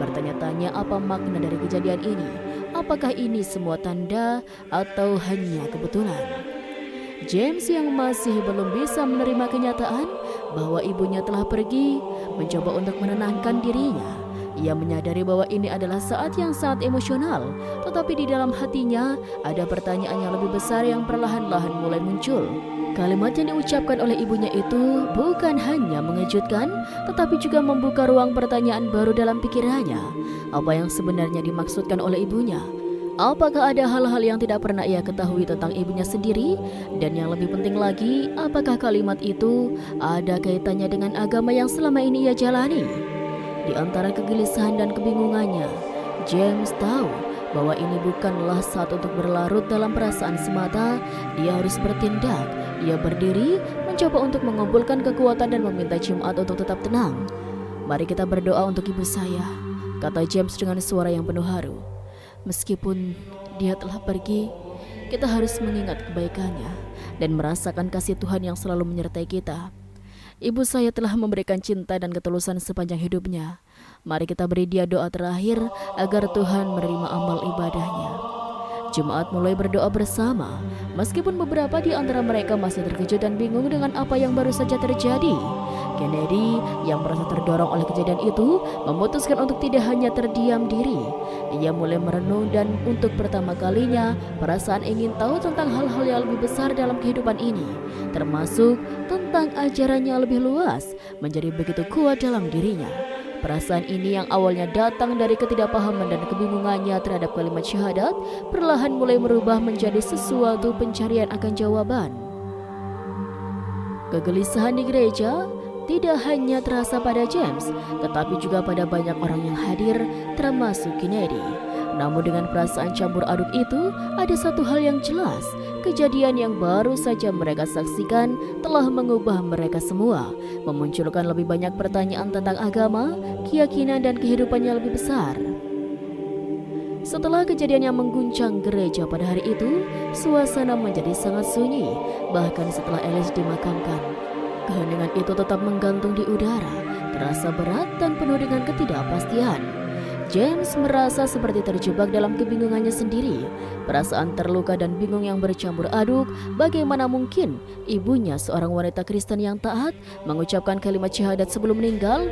bertanya-tanya apa makna dari kejadian ini. Apakah ini semua tanda atau hanya kebetulan? James yang masih belum bisa menerima kenyataan bahwa ibunya telah pergi, mencoba untuk menenangkan dirinya. Ia menyadari bahwa ini adalah saat yang sangat emosional, tetapi di dalam hatinya ada pertanyaan yang lebih besar yang perlahan-lahan mulai muncul. Kalimat yang diucapkan oleh ibunya itu bukan hanya mengejutkan, tetapi juga membuka ruang pertanyaan baru dalam pikirannya. Apa yang sebenarnya dimaksudkan oleh ibunya? Apakah ada hal-hal yang tidak pernah ia ketahui tentang ibunya sendiri? Dan yang lebih penting lagi, apakah kalimat itu ada kaitannya dengan agama yang selama ini ia jalani? Di antara kegelisahan dan kebingungannya, James tahu bahwa ini bukanlah saat untuk berlarut dalam perasaan semata. Dia harus bertindak. Ia berdiri, mencoba untuk mengumpulkan kekuatan dan meminta Jumat untuk tetap tenang. "Mari kita berdoa untuk ibu saya," kata James dengan suara yang penuh haru. "Meskipun dia telah pergi, kita harus mengingat kebaikannya dan merasakan kasih Tuhan yang selalu menyertai kita. Ibu saya telah memberikan cinta dan ketulusan sepanjang hidupnya. Mari kita beri dia doa terakhir agar Tuhan menerima amal ibadahnya." Jemaat mulai berdoa bersama, meskipun beberapa di antara mereka masih terkejut dan bingung dengan apa yang baru saja terjadi. Kennedy yang merasa terdorong oleh kejadian itu memutuskan untuk tidak hanya terdiam diri. Ia mulai merenung dan untuk pertama kalinya perasaan ingin tahu tentang hal-hal yang lebih besar dalam kehidupan ini, termasuk tentang ajarannya lebih luas, menjadi begitu kuat dalam dirinya. Perasaan ini yang awalnya datang dari ketidakpahaman dan kebingungannya terhadap kalimat syahadat, perlahan mulai berubah menjadi sesuatu pencarian akan jawaban. Kegelisahan di gereja tidak hanya terasa pada James, tetapi juga pada banyak orang yang hadir, termasuk Kennedy. Namun dengan perasaan campur aduk itu, ada satu hal yang jelas. Kejadian yang baru saja mereka saksikan telah mengubah mereka semua, memunculkan lebih banyak pertanyaan tentang agama, keyakinan, dan kehidupan yang lebih besar. Setelah kejadian yang mengguncang gereja pada hari itu, suasana menjadi sangat sunyi. Bahkan setelah Ellis dimakamkan, keheningan itu tetap menggantung di udara, terasa berat dan penuh dengan ketidakpastian. James merasa seperti terjebak dalam kebingungannya sendiri. Perasaan terluka dan bingung yang bercampur aduk. Bagaimana mungkin ibunya, seorang wanita Kristen yang taat, mengucapkan kalimat syahadat sebelum meninggal?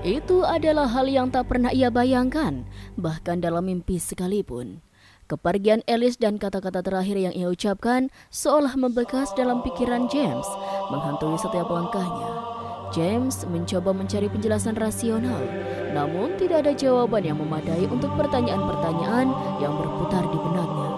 Itu adalah hal yang tak pernah ia bayangkan, bahkan dalam mimpi sekalipun. Kepergian Ellis dan kata-kata terakhir yang ia ucapkan seolah membekas dalam pikiran James, menghantui setiap langkahnya. James mencoba mencari penjelasan rasional, namun tidak ada jawaban yang memadai untuk pertanyaan-pertanyaan yang berputar di benaknya.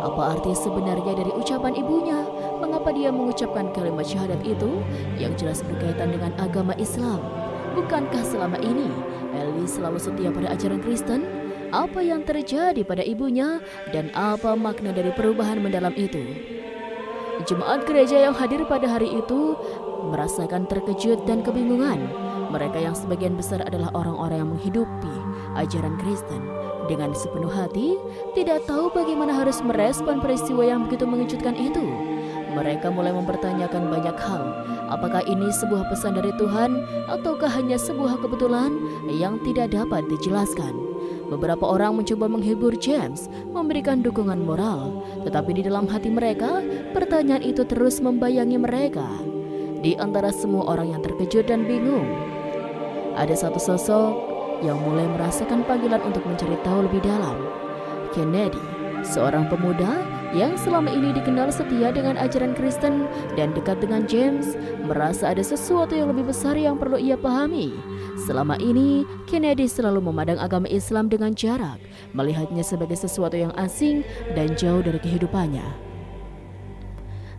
Apa arti sebenarnya dari ucapan ibunya? Mengapa dia mengucapkan kalimat syahadat itu yang jelas berkaitan dengan agama Islam? Bukankah selama ini Ellis selalu setia pada ajaran Kristen? Apa yang terjadi pada ibunya dan apa makna dari perubahan mendalam itu? Jemaat gereja yang hadir pada hari itu merasakan terkejut dan kebingungan. Mereka yang sebagian besar adalah orang-orang yang menghidupi ajaran Kristen dengan sepenuh hati, tidak tahu bagaimana harus merespon peristiwa yang begitu mengejutkan itu. Mereka mulai mempertanyakan banyak hal. Apakah ini sebuah pesan dari Tuhan ataukah hanya sebuah kebetulan yang tidak dapat dijelaskan? Beberapa orang mencoba menghibur James, memberikan dukungan moral, tetapi di dalam hati mereka, pertanyaan itu terus membayangi mereka. Di antara semua orang yang terkejut dan bingung, ada satu sosok yang mulai merasakan panggilan untuk mencari tahu lebih dalam. Kennedy, seorang pemuda yang selama ini dikenal setia dengan ajaran Kristen dan dekat dengan James, merasa ada sesuatu yang lebih besar yang perlu ia pahami. Selama ini, Kennedy selalu memandang agama Islam dengan jarak, melihatnya sebagai sesuatu yang asing dan jauh dari kehidupannya.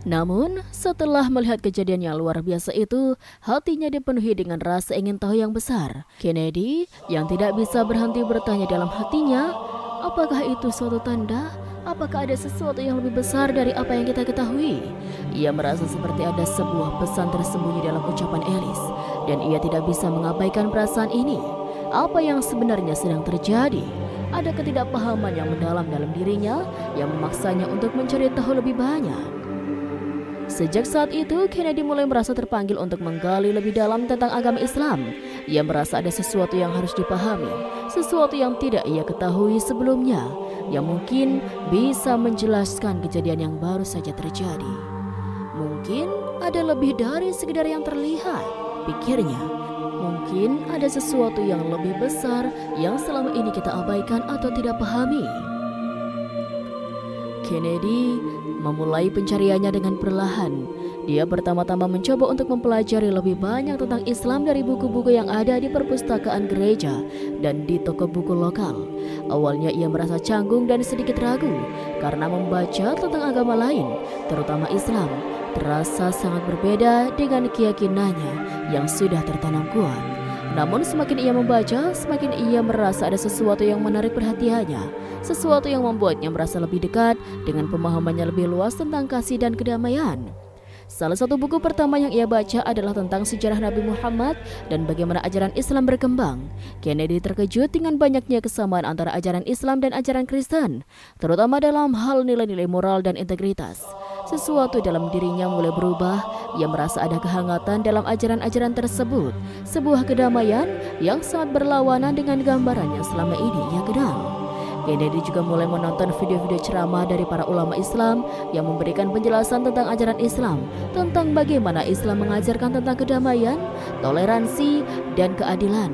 Namun, setelah melihat kejadian yang luar biasa itu, hatinya dipenuhi dengan rasa ingin tahu yang besar. Kennedy yang tidak bisa berhenti bertanya dalam hatinya, apakah itu suatu tanda? Apakah ada sesuatu yang lebih besar dari apa yang kita ketahui? Ia merasa seperti ada sebuah pesan tersembunyi dalam ucapan Ellis, dan ia tidak bisa mengabaikan perasaan ini. Apa yang sebenarnya sedang terjadi? Ada ketidakpahaman yang mendalam dalam dirinya yang memaksanya untuk mencari tahu lebih banyak. Sejak saat itu, Kennedy mulai merasa terpanggil untuk menggali lebih dalam tentang agama Islam. Ia merasa ada sesuatu yang harus dipahami, sesuatu yang tidak ia ketahui sebelumnya, yang mungkin bisa menjelaskan kejadian yang baru saja terjadi. Mungkin ada lebih dari sekedar yang terlihat, pikirnya. Mungkin ada sesuatu yang lebih besar yang selama ini kita abaikan atau tidak pahami. Kennedy memulai pencariannya dengan perlahan. Dia pertama-tama mencoba untuk mempelajari lebih banyak tentang Islam dari buku-buku yang ada di perpustakaan gereja dan di toko buku lokal. Awalnya ia merasa canggung dan sedikit ragu karena membaca tentang agama lain, terutama Islam, terasa sangat berbeda dengan keyakinannya yang sudah tertanam kuat. Namun semakin ia membaca, semakin ia merasa ada sesuatu yang menarik perhatiannya, sesuatu yang membuatnya merasa lebih dekat dengan pemahamannya lebih luas tentang kasih dan kedamaian. Salah satu buku pertama yang ia baca adalah tentang sejarah Nabi Muhammad dan bagaimana ajaran Islam berkembang. Kennedy terkejut dengan banyaknya kesamaan antara ajaran Islam dan ajaran Kristen, terutama dalam hal nilai-nilai moral dan integritas. Sesuatu dalam dirinya mulai berubah. Ia merasa ada kehangatan dalam ajaran-ajaran tersebut, sebuah kedamaian yang sangat berlawanan dengan gambaran yang selama ini ia kenal. Kennedy juga mulai menonton video-video ceramah dari para ulama Islam yang memberikan penjelasan tentang ajaran Islam, tentang bagaimana Islam mengajarkan tentang kedamaian, toleransi, dan keadilan.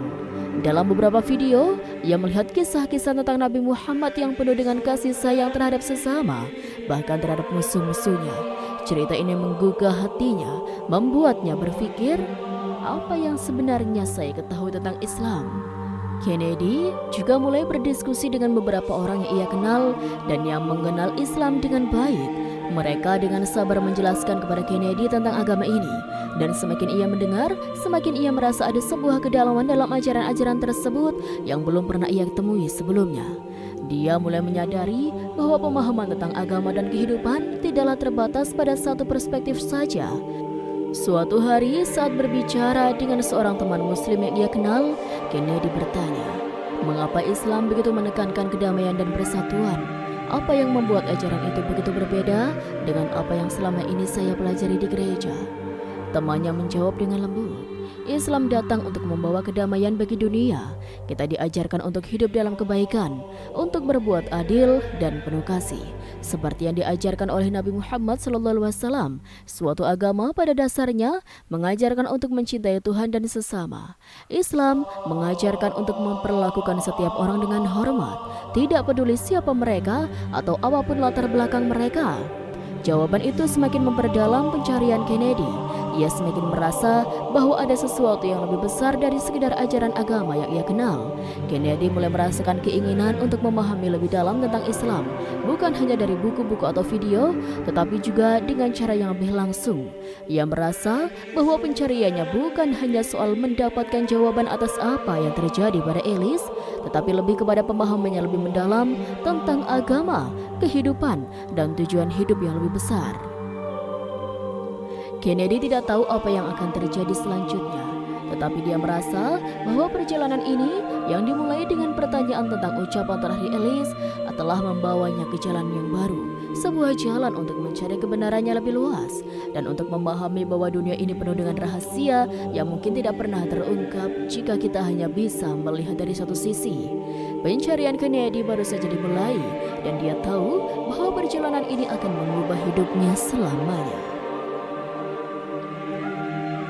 Dalam beberapa video, ia melihat kisah-kisah tentang Nabi Muhammad yang penuh dengan kasih sayang terhadap sesama, bahkan terhadap musuh-musuhnya. Cerita ini menggugah hatinya, membuatnya berpikir, apa yang sebenarnya saya ketahui tentang Islam? Kennedy juga mulai berdiskusi dengan beberapa orang yang ia kenal dan yang mengenal Islam dengan baik. Mereka dengan sabar menjelaskan kepada Kennedy tentang agama ini. Dan semakin ia mendengar, semakin ia merasa ada sebuah kedalaman dalam ajaran-ajaran tersebut yang belum pernah ia temui sebelumnya. Dia mulai menyadari bahwa pemahaman tentang agama dan kehidupan tidaklah terbatas pada satu perspektif saja. Suatu hari saat berbicara dengan seorang teman muslim yang ia kenal, Kennedy bertanya, mengapa Islam begitu menekankan kedamaian dan persatuan? Apa yang membuat ajaran itu begitu berbeda dengan apa yang selama ini saya pelajari di gereja? Temannya menjawab dengan lembut, Islam datang untuk membawa kedamaian bagi dunia. Kita diajarkan untuk hidup dalam kebaikan, untuk berbuat adil dan penuh kasih, seperti yang diajarkan oleh Nabi Muhammad SAW. Suatu agama pada dasarnya mengajarkan untuk mencintai Tuhan dan sesama. Islam mengajarkan untuk memperlakukan setiap orang dengan hormat, tidak peduli siapa mereka atau apapun latar belakang mereka. Jawaban itu semakin memperdalam pencarian Kennedy. Ia semakin merasa bahwa ada sesuatu yang lebih besar dari sekedar ajaran agama yang ia kenal. Kennedy mulai merasakan keinginan untuk memahami lebih dalam tentang Islam, bukan hanya dari buku-buku atau video, tetapi juga dengan cara yang lebih langsung. Ia merasa bahwa pencariannya bukan hanya soal mendapatkan jawaban atas apa yang terjadi pada Alice, tetapi lebih kepada pemahaman yang lebih mendalam tentang agama, kehidupan, dan tujuan hidup yang lebih besar. Kennedy tidak tahu apa yang akan terjadi selanjutnya, tetapi dia merasa bahwa perjalanan ini yang dimulai dengan pertanyaan tentang ucapan terakhir Alice telah membawanya ke jalan yang baru, sebuah jalan untuk mencari kebenarannya lebih luas dan untuk memahami bahwa dunia ini penuh dengan rahasia yang mungkin tidak pernah terungkap jika kita hanya bisa melihat dari satu sisi. Pencarian Kennedy baru saja dimulai dan dia tahu bahwa perjalanan ini akan mengubah hidupnya selamanya.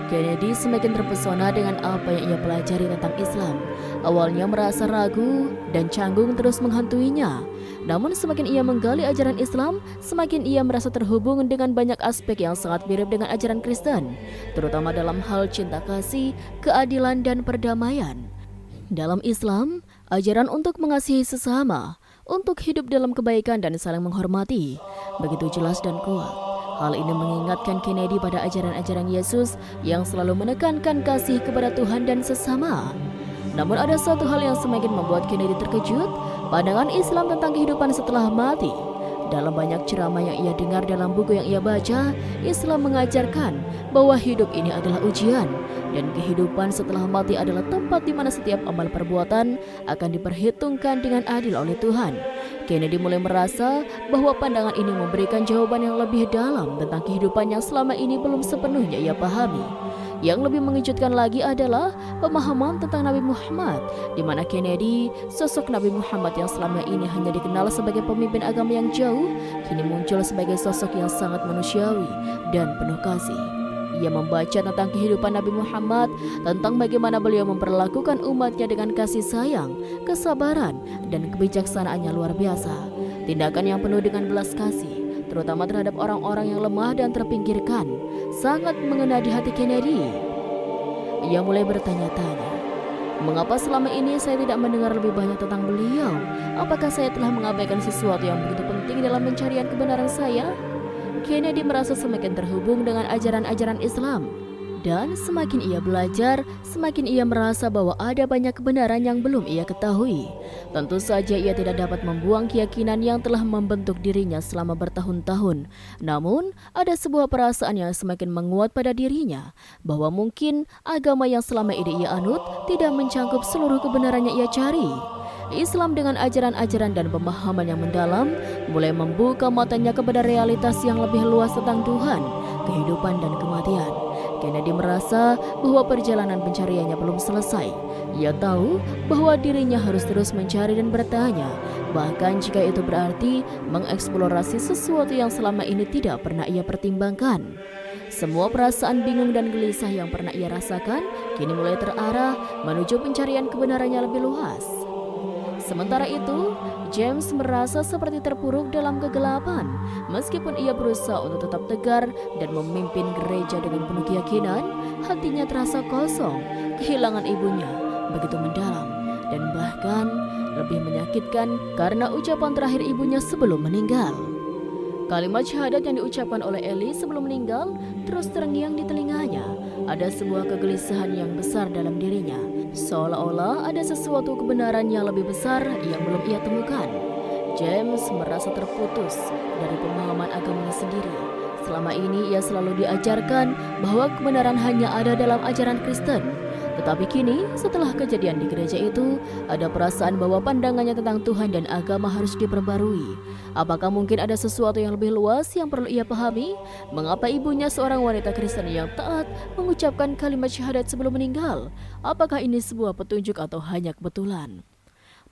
Kennedy semakin terpesona dengan apa yang ia pelajari tentang Islam. Awalnya merasa ragu dan canggung terus menghantuinya. Namun semakin ia menggali ajaran Islam, semakin ia merasa terhubung dengan banyak aspek yang sangat mirip dengan ajaran Kristen, terutama dalam hal cinta kasih, keadilan, dan perdamaian. Dalam Islam, ajaran untuk mengasihi sesama, untuk hidup dalam kebaikan dan saling menghormati, begitu jelas dan kuat. Hal ini mengingatkan Kennedy pada ajaran-ajaran Yesus yang selalu menekankan kasih kepada Tuhan dan sesama. Namun ada satu hal yang semakin membuat Kennedy terkejut, pandangan Islam tentang kehidupan setelah mati. Dalam banyak ceramah yang ia dengar dalam buku yang ia baca, Islam mengajarkan bahwa hidup ini adalah ujian dan kehidupan setelah mati adalah tempat di mana setiap amal perbuatan akan diperhitungkan dengan adil oleh Tuhan. Kennedy mulai merasa bahwa pandangan ini memberikan jawaban yang lebih dalam tentang kehidupan yang selama ini belum sepenuhnya ia pahami. Yang lebih mengejutkan lagi adalah pemahaman tentang Nabi Muhammad, di mana Kennedy, sosok Nabi Muhammad yang selama ini hanya dikenal sebagai pemimpin agama yang jauh, kini muncul sebagai sosok yang sangat manusiawi dan penuh kasih. Ia membaca tentang kehidupan Nabi Muhammad, tentang bagaimana beliau memperlakukan umatnya dengan kasih sayang, kesabaran, dan kebijaksanaannya luar biasa. Tindakan yang penuh dengan belas kasih, terutama terhadap orang-orang yang lemah dan terpinggirkan, sangat mengena di hati Kennedy. Ia mulai bertanya-tanya, mengapa selama ini saya tidak mendengar lebih banyak tentang beliau? Apakah saya telah mengabaikan sesuatu yang begitu penting dalam pencarian kebenaran saya? Kennedy merasa semakin terhubung dengan ajaran-ajaran Islam Dan semakin ia belajar, semakin ia merasa bahwa ada banyak kebenaran yang belum ia ketahui. Tentu saja ia tidak dapat membuang keyakinan yang telah membentuk dirinya selama bertahun-tahun. Namun, ada sebuah perasaan yang semakin menguat pada dirinya, bahwa mungkin agama yang selama ini ia anut tidak mencangkup seluruh kebenaran yang ia cari. Islam dengan ajaran-ajaran dan pemahaman yang mendalam mulai membuka matanya kepada realitas yang lebih luas tentang Tuhan, kehidupan dan kematian. Kennedy merasa bahwa perjalanan pencariannya belum selesai. Ia tahu bahwa dirinya harus terus mencari dan bertanya, bahkan jika itu berarti mengeksplorasi sesuatu yang selama ini tidak pernah ia pertimbangkan. Semua perasaan bingung dan gelisah yang pernah ia rasakan kini mulai terarah menuju pencarian kebenaran yang lebih luas. Sementara itu, James merasa seperti terpuruk dalam kegelapan. Meskipun ia berusaha untuk tetap tegar dan memimpin gereja dengan penuh keyakinan, hatinya terasa kosong. Kehilangan ibunya begitu mendalam dan bahkan lebih menyakitkan karena ucapan terakhir ibunya sebelum meninggal. Kalimat syahadat yang diucapkan oleh Ellie sebelum meninggal terus terngiang di telinganya. Ada sebuah kegelisahan yang besar dalam dirinya, seolah-olah ada sesuatu kebenaran yang lebih besar yang belum ia temukan. James merasa terputus dari pemahaman agamanya sendiri. Selama ini ia selalu diajarkan bahwa kebenaran hanya ada dalam ajaran Kristen. Tetapi kini, setelah kejadian di gereja itu, ada perasaan bahwa pandangannya tentang Tuhan dan agama harus diperbarui. Apakah mungkin ada sesuatu yang lebih luas yang perlu ia pahami? Mengapa ibunya seorang wanita Kristen yang taat mengucapkan kalimat syahadat sebelum meninggal? Apakah ini sebuah petunjuk atau hanya kebetulan?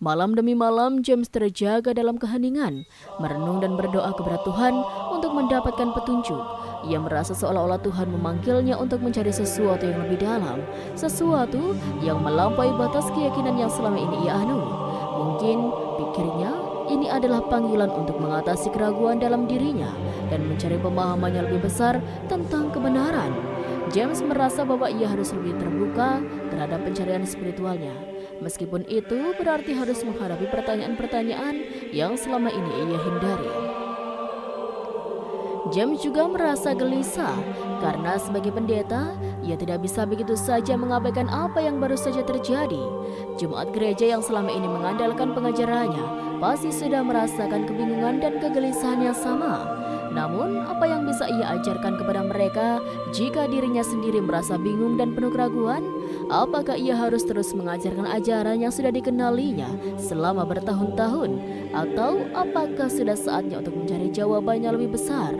Malam demi malam, James terjaga dalam keheningan, merenung dan berdoa kepada Tuhan untuk mendapatkan petunjuk. Ia merasa seolah-olah Tuhan memanggilnya untuk mencari sesuatu yang lebih dalam, sesuatu yang melampaui batas keyakinan yang selama ini ia anut. Mungkin, pikirnya, ini adalah panggilan untuk mengatasi keraguan dalam dirinya dan mencari pemahaman yang lebih besar tentang kebenaran. James merasa bahwa ia harus lebih terbuka terhadap pencarian spiritualnya. Meskipun itu berarti harus menghadapi pertanyaan-pertanyaan yang selama ini ia hindari. James juga merasa gelisah karena sebagai pendeta, ia tidak bisa begitu saja mengabaikan apa yang baru saja terjadi. Jemaat gereja yang selama ini mengandalkan pengajarannya pasti sudah merasakan kebingungan dan kegelisahan yang sama. Namun, apa yang bisa ia ajarkan kepada mereka jika dirinya sendiri merasa bingung dan penuh keraguan? Apakah ia harus terus mengajarkan ajaran yang sudah dikenalinya selama bertahun-tahun? Atau apakah sudah saatnya untuk mencari jawaban yang lebih besar?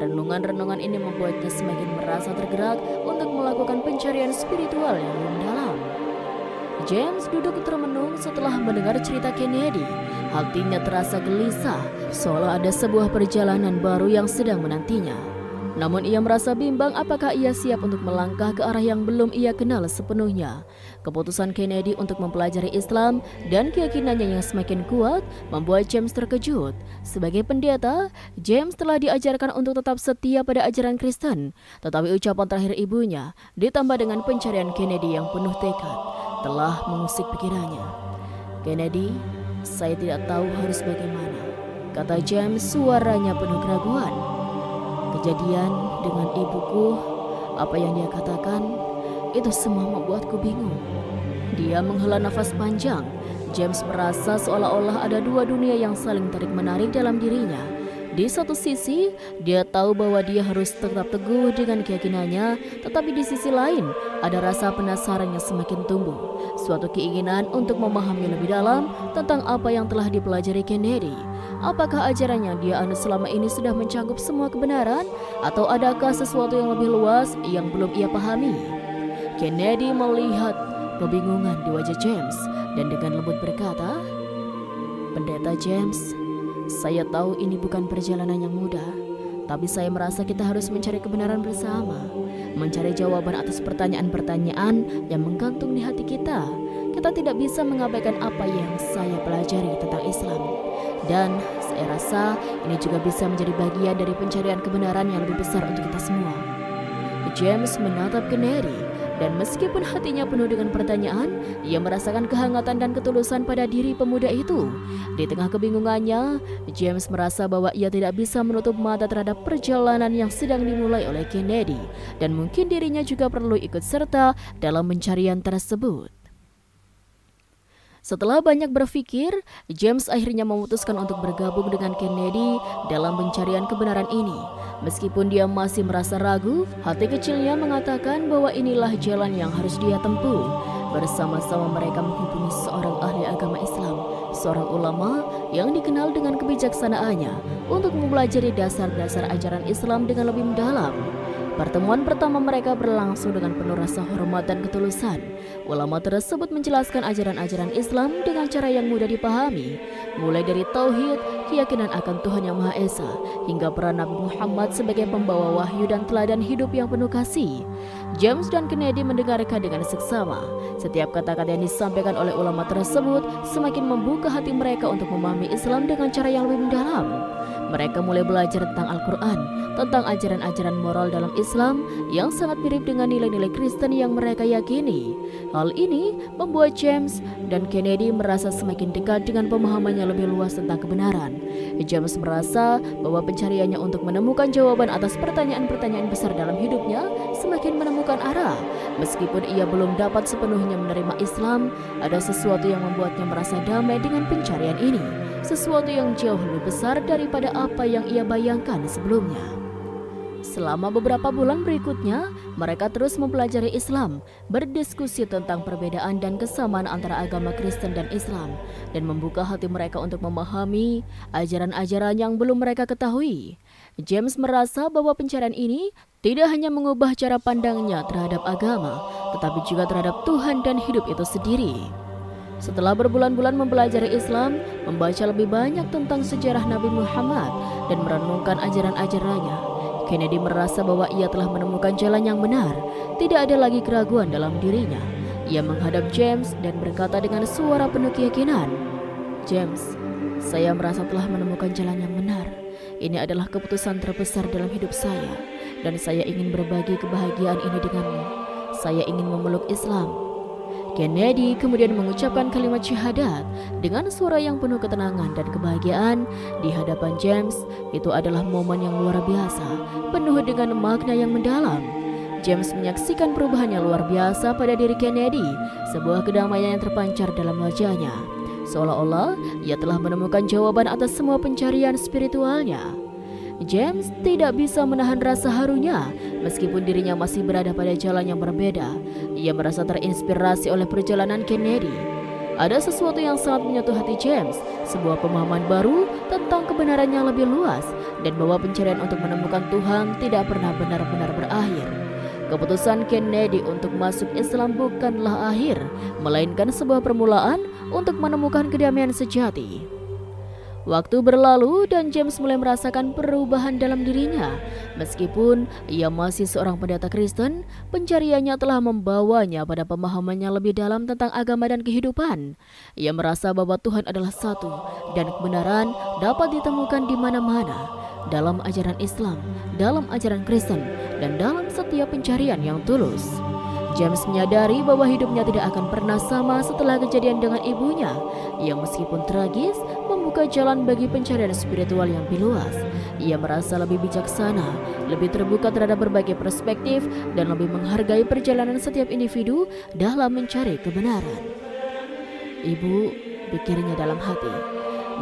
Renungan-renungan ini membuatnya semakin merasa tergerak untuk melakukan pencarian spiritual yang mendalam. James duduk termenung setelah mendengar cerita Kennedy. Hatinya terasa gelisah, seolah ada sebuah perjalanan baru yang sedang menantinya. Namun ia merasa bimbang apakah ia siap untuk melangkah ke arah yang belum ia kenal sepenuhnya. Keputusan Kennedy untuk mempelajari Islam dan keyakinannya yang semakin kuat membuat James terkejut. Sebagai pendeta, James telah diajarkan untuk tetap setia pada ajaran Kristen. Tetapi ucapan terakhir ibunya, ditambah dengan pencarian Kennedy yang penuh tekad, telah mengusik pikirannya. "Kennedy, saya tidak tahu harus bagaimana," kata James, suaranya penuh keraguan. "Kejadian dengan ibuku, apa yang dia katakan, itu semua membuatku bingung." Dia menghela nafas panjang. James merasa seolah-olah ada dua dunia yang saling tarik-menarik dalam dirinya. Di satu sisi, dia tahu bahwa dia harus tetap teguh dengan keyakinannya, tetapi di sisi lain, ada rasa penasaran yang semakin tumbuh. Suatu keinginan untuk memahami lebih dalam tentang apa yang telah dipelajari Kennedy. Apakah ajaran yang dia anut selama ini sudah mencangkup semua kebenaran? Atau adakah sesuatu yang lebih luas yang belum ia pahami? Kennedy melihat kebingungan di wajah James dan dengan lembut berkata, "Pendeta James, saya tahu ini bukan perjalanan yang mudah, tapi saya merasa kita harus mencari kebenaran bersama, mencari jawaban atas pertanyaan-pertanyaan yang menggantung di hati kita. Kita tidak bisa mengabaikan apa yang saya pelajari tentang Islam. Dan saya rasa ini juga bisa menjadi bagian dari pencarian kebenaran yang lebih besar untuk kita semua." James menatap Kennedy Dan meskipun hatinya penuh dengan pertanyaan, ia merasakan kehangatan dan ketulusan pada diri pemuda itu. Di tengah kebingungannya, James merasa bahwa ia tidak bisa menutup mata terhadap perjalanan yang sedang dimulai oleh Kennedy, dan mungkin dirinya juga perlu ikut serta dalam pencarian tersebut. Setelah banyak berpikir, James akhirnya memutuskan untuk bergabung dengan Kennedy dalam pencarian kebenaran ini. Meskipun dia masih merasa ragu, hati kecilnya mengatakan bahwa inilah jalan yang harus dia tempuh. Bersama-sama mereka menghubungi seorang ahli agama Islam, seorang ulama yang dikenal dengan kebijaksanaannya untuk mempelajari dasar-dasar ajaran Islam dengan lebih mendalam. Pertemuan pertama mereka berlangsung dengan penuh rasa hormat dan ketulusan. Ulama tersebut menjelaskan ajaran-ajaran Islam dengan cara yang mudah dipahami, mulai dari tauhid, keyakinan akan Tuhan Yang Maha Esa, hingga peran Nabi Muhammad sebagai pembawa wahyu dan teladan hidup yang penuh kasih. James dan Kennedy mendengarkan dengan seksama. Setiap kata-kata yang disampaikan oleh ulama tersebut semakin membuka hati mereka untuk memahami Islam dengan cara yang lebih mendalam. Mereka mulai belajar tentang Al-Quran, tentang ajaran-ajaran moral dalam Islam yang sangat mirip dengan nilai-nilai Kristen yang mereka yakini. Hal ini membuat James dan Kennedy merasa semakin dekat dengan pemahamannya lebih luas tentang kebenaran. James merasa bahwa pencariannya untuk menemukan jawaban atas pertanyaan-pertanyaan besar dalam hidupnya semakin menemukan arah. Meskipun ia belum dapat sepenuhnya menerima Islam, ada sesuatu yang membuatnya merasa damai dengan pencarian ini. Sesuatu yang jauh lebih besar daripada apa yang ia bayangkan sebelumnya. Selama beberapa bulan berikutnya, mereka terus mempelajari Islam, berdiskusi tentang perbedaan dan kesamaan antara agama Kristen dan Islam, dan membuka hati mereka untuk memahami ajaran-ajaran yang belum mereka ketahui. James merasa bahwa pencarian ini tidak hanya mengubah cara pandangnya terhadap agama, tetapi juga terhadap Tuhan dan hidup itu sendiri. Setelah berbulan-bulan mempelajari Islam, membaca lebih banyak tentang sejarah Nabi Muhammad, dan merenungkan ajaran-ajarannya, Kennedy merasa bahwa ia telah menemukan jalan yang benar. Tidak ada lagi keraguan dalam dirinya. Ia menghadap James dan berkata dengan suara penuh keyakinan, "James, saya merasa telah menemukan jalan yang benar. Ini adalah keputusan terbesar dalam hidup saya, dan saya ingin berbagi kebahagiaan ini denganmu. Saya ingin memeluk Islam." Kennedy kemudian mengucapkan kalimat syahadat dengan suara yang penuh ketenangan dan kebahagiaan di hadapan James. Itu adalah momen yang luar biasa, penuh dengan makna yang mendalam. James menyaksikan perubahan yang luar biasa pada diri Kennedy, sebuah kedamaian yang terpancar dalam wajahnya. Seolah-olah ia telah menemukan jawaban atas semua pencarian spiritualnya. James tidak bisa menahan rasa harunya meskipun dirinya masih berada pada jalan yang berbeda. Ia merasa terinspirasi oleh perjalanan Kennedy. Ada sesuatu yang sangat menyentuh hati James, sebuah pemahaman baru tentang kebenaran yang lebih luas, dan bahwa pencarian untuk menemukan Tuhan tidak pernah benar-benar berakhir. Keputusan Kennedy untuk masuk Islam bukanlah akhir, melainkan sebuah permulaan untuk menemukan kedamaian sejati. Waktu berlalu dan James mulai merasakan perubahan dalam dirinya. Meskipun ia masih seorang pendeta Kristen, pencariannya telah membawanya pada pemahamannya lebih dalam tentang agama dan kehidupan. Ia merasa bahwa Tuhan adalah satu dan kebenaran dapat ditemukan di mana-mana, dalam ajaran Islam, dalam ajaran Kristen, dan dalam setiap pencarian yang tulus. James menyadari bahwa hidupnya tidak akan pernah sama setelah kejadian dengan ibunya, yang meskipun tragis membuka jalan bagi pencarian spiritual yang lebih luas. Ia merasa lebih bijaksana, lebih terbuka terhadap berbagai perspektif, dan lebih menghargai perjalanan setiap individu dalam mencari kebenaran. "Ibu," pikirnya dalam hati,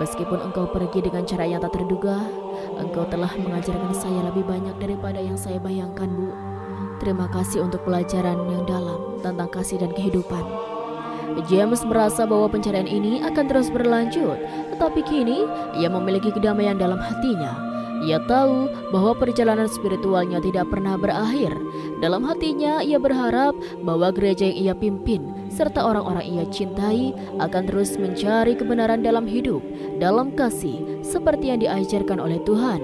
"meskipun engkau pergi dengan cara yang tak terduga, engkau telah mengajarkan saya lebih banyak daripada yang saya bayangkan, Bu. Terima kasih untuk pelajaran yang dalam tentang kasih dan kehidupan." James merasa bahwa pencarian ini akan terus berlanjut, tetapi kini ia memiliki kedamaian dalam hatinya. Ia tahu bahwa perjalanan spiritualnya tidak pernah berakhir. Dalam hatinya ia berharap bahwa gereja yang ia pimpin serta orang-orang ia cintai akan terus mencari kebenaran dalam hidup, dalam kasih, seperti yang diajarkan oleh Tuhan.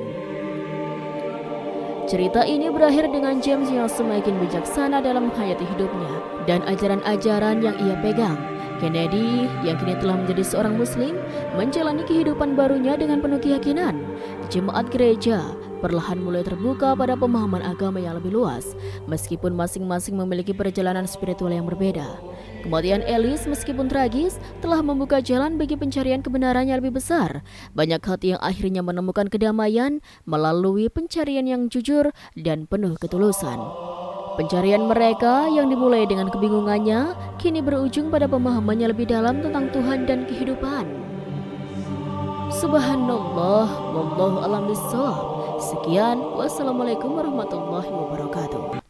Cerita ini berakhir dengan James yang semakin bijaksana dalam menghayati hidupnya dan ajaran-ajaran yang ia pegang. Kennedy yang kini telah menjadi seorang muslim menjalani kehidupan barunya dengan penuh keyakinan. Jemaat gereja, perlahan mulai terbuka pada pemahaman agama yang lebih luas, meskipun masing-masing memiliki perjalanan spiritual yang berbeda. Kematian Elis meskipun tragis telah membuka jalan bagi pencarian kebenaran yang lebih besar. Banyak hati yang akhirnya menemukan kedamaian melalui pencarian yang jujur dan penuh ketulusan. Pencarian mereka yang dimulai dengan kebingungannya kini berujung pada pemahaman yang lebih dalam tentang Tuhan dan kehidupan. Subhanallah, wallahu a'lam bishawab. Sekian, wassalamualaikum warahmatullahi wabarakatuh.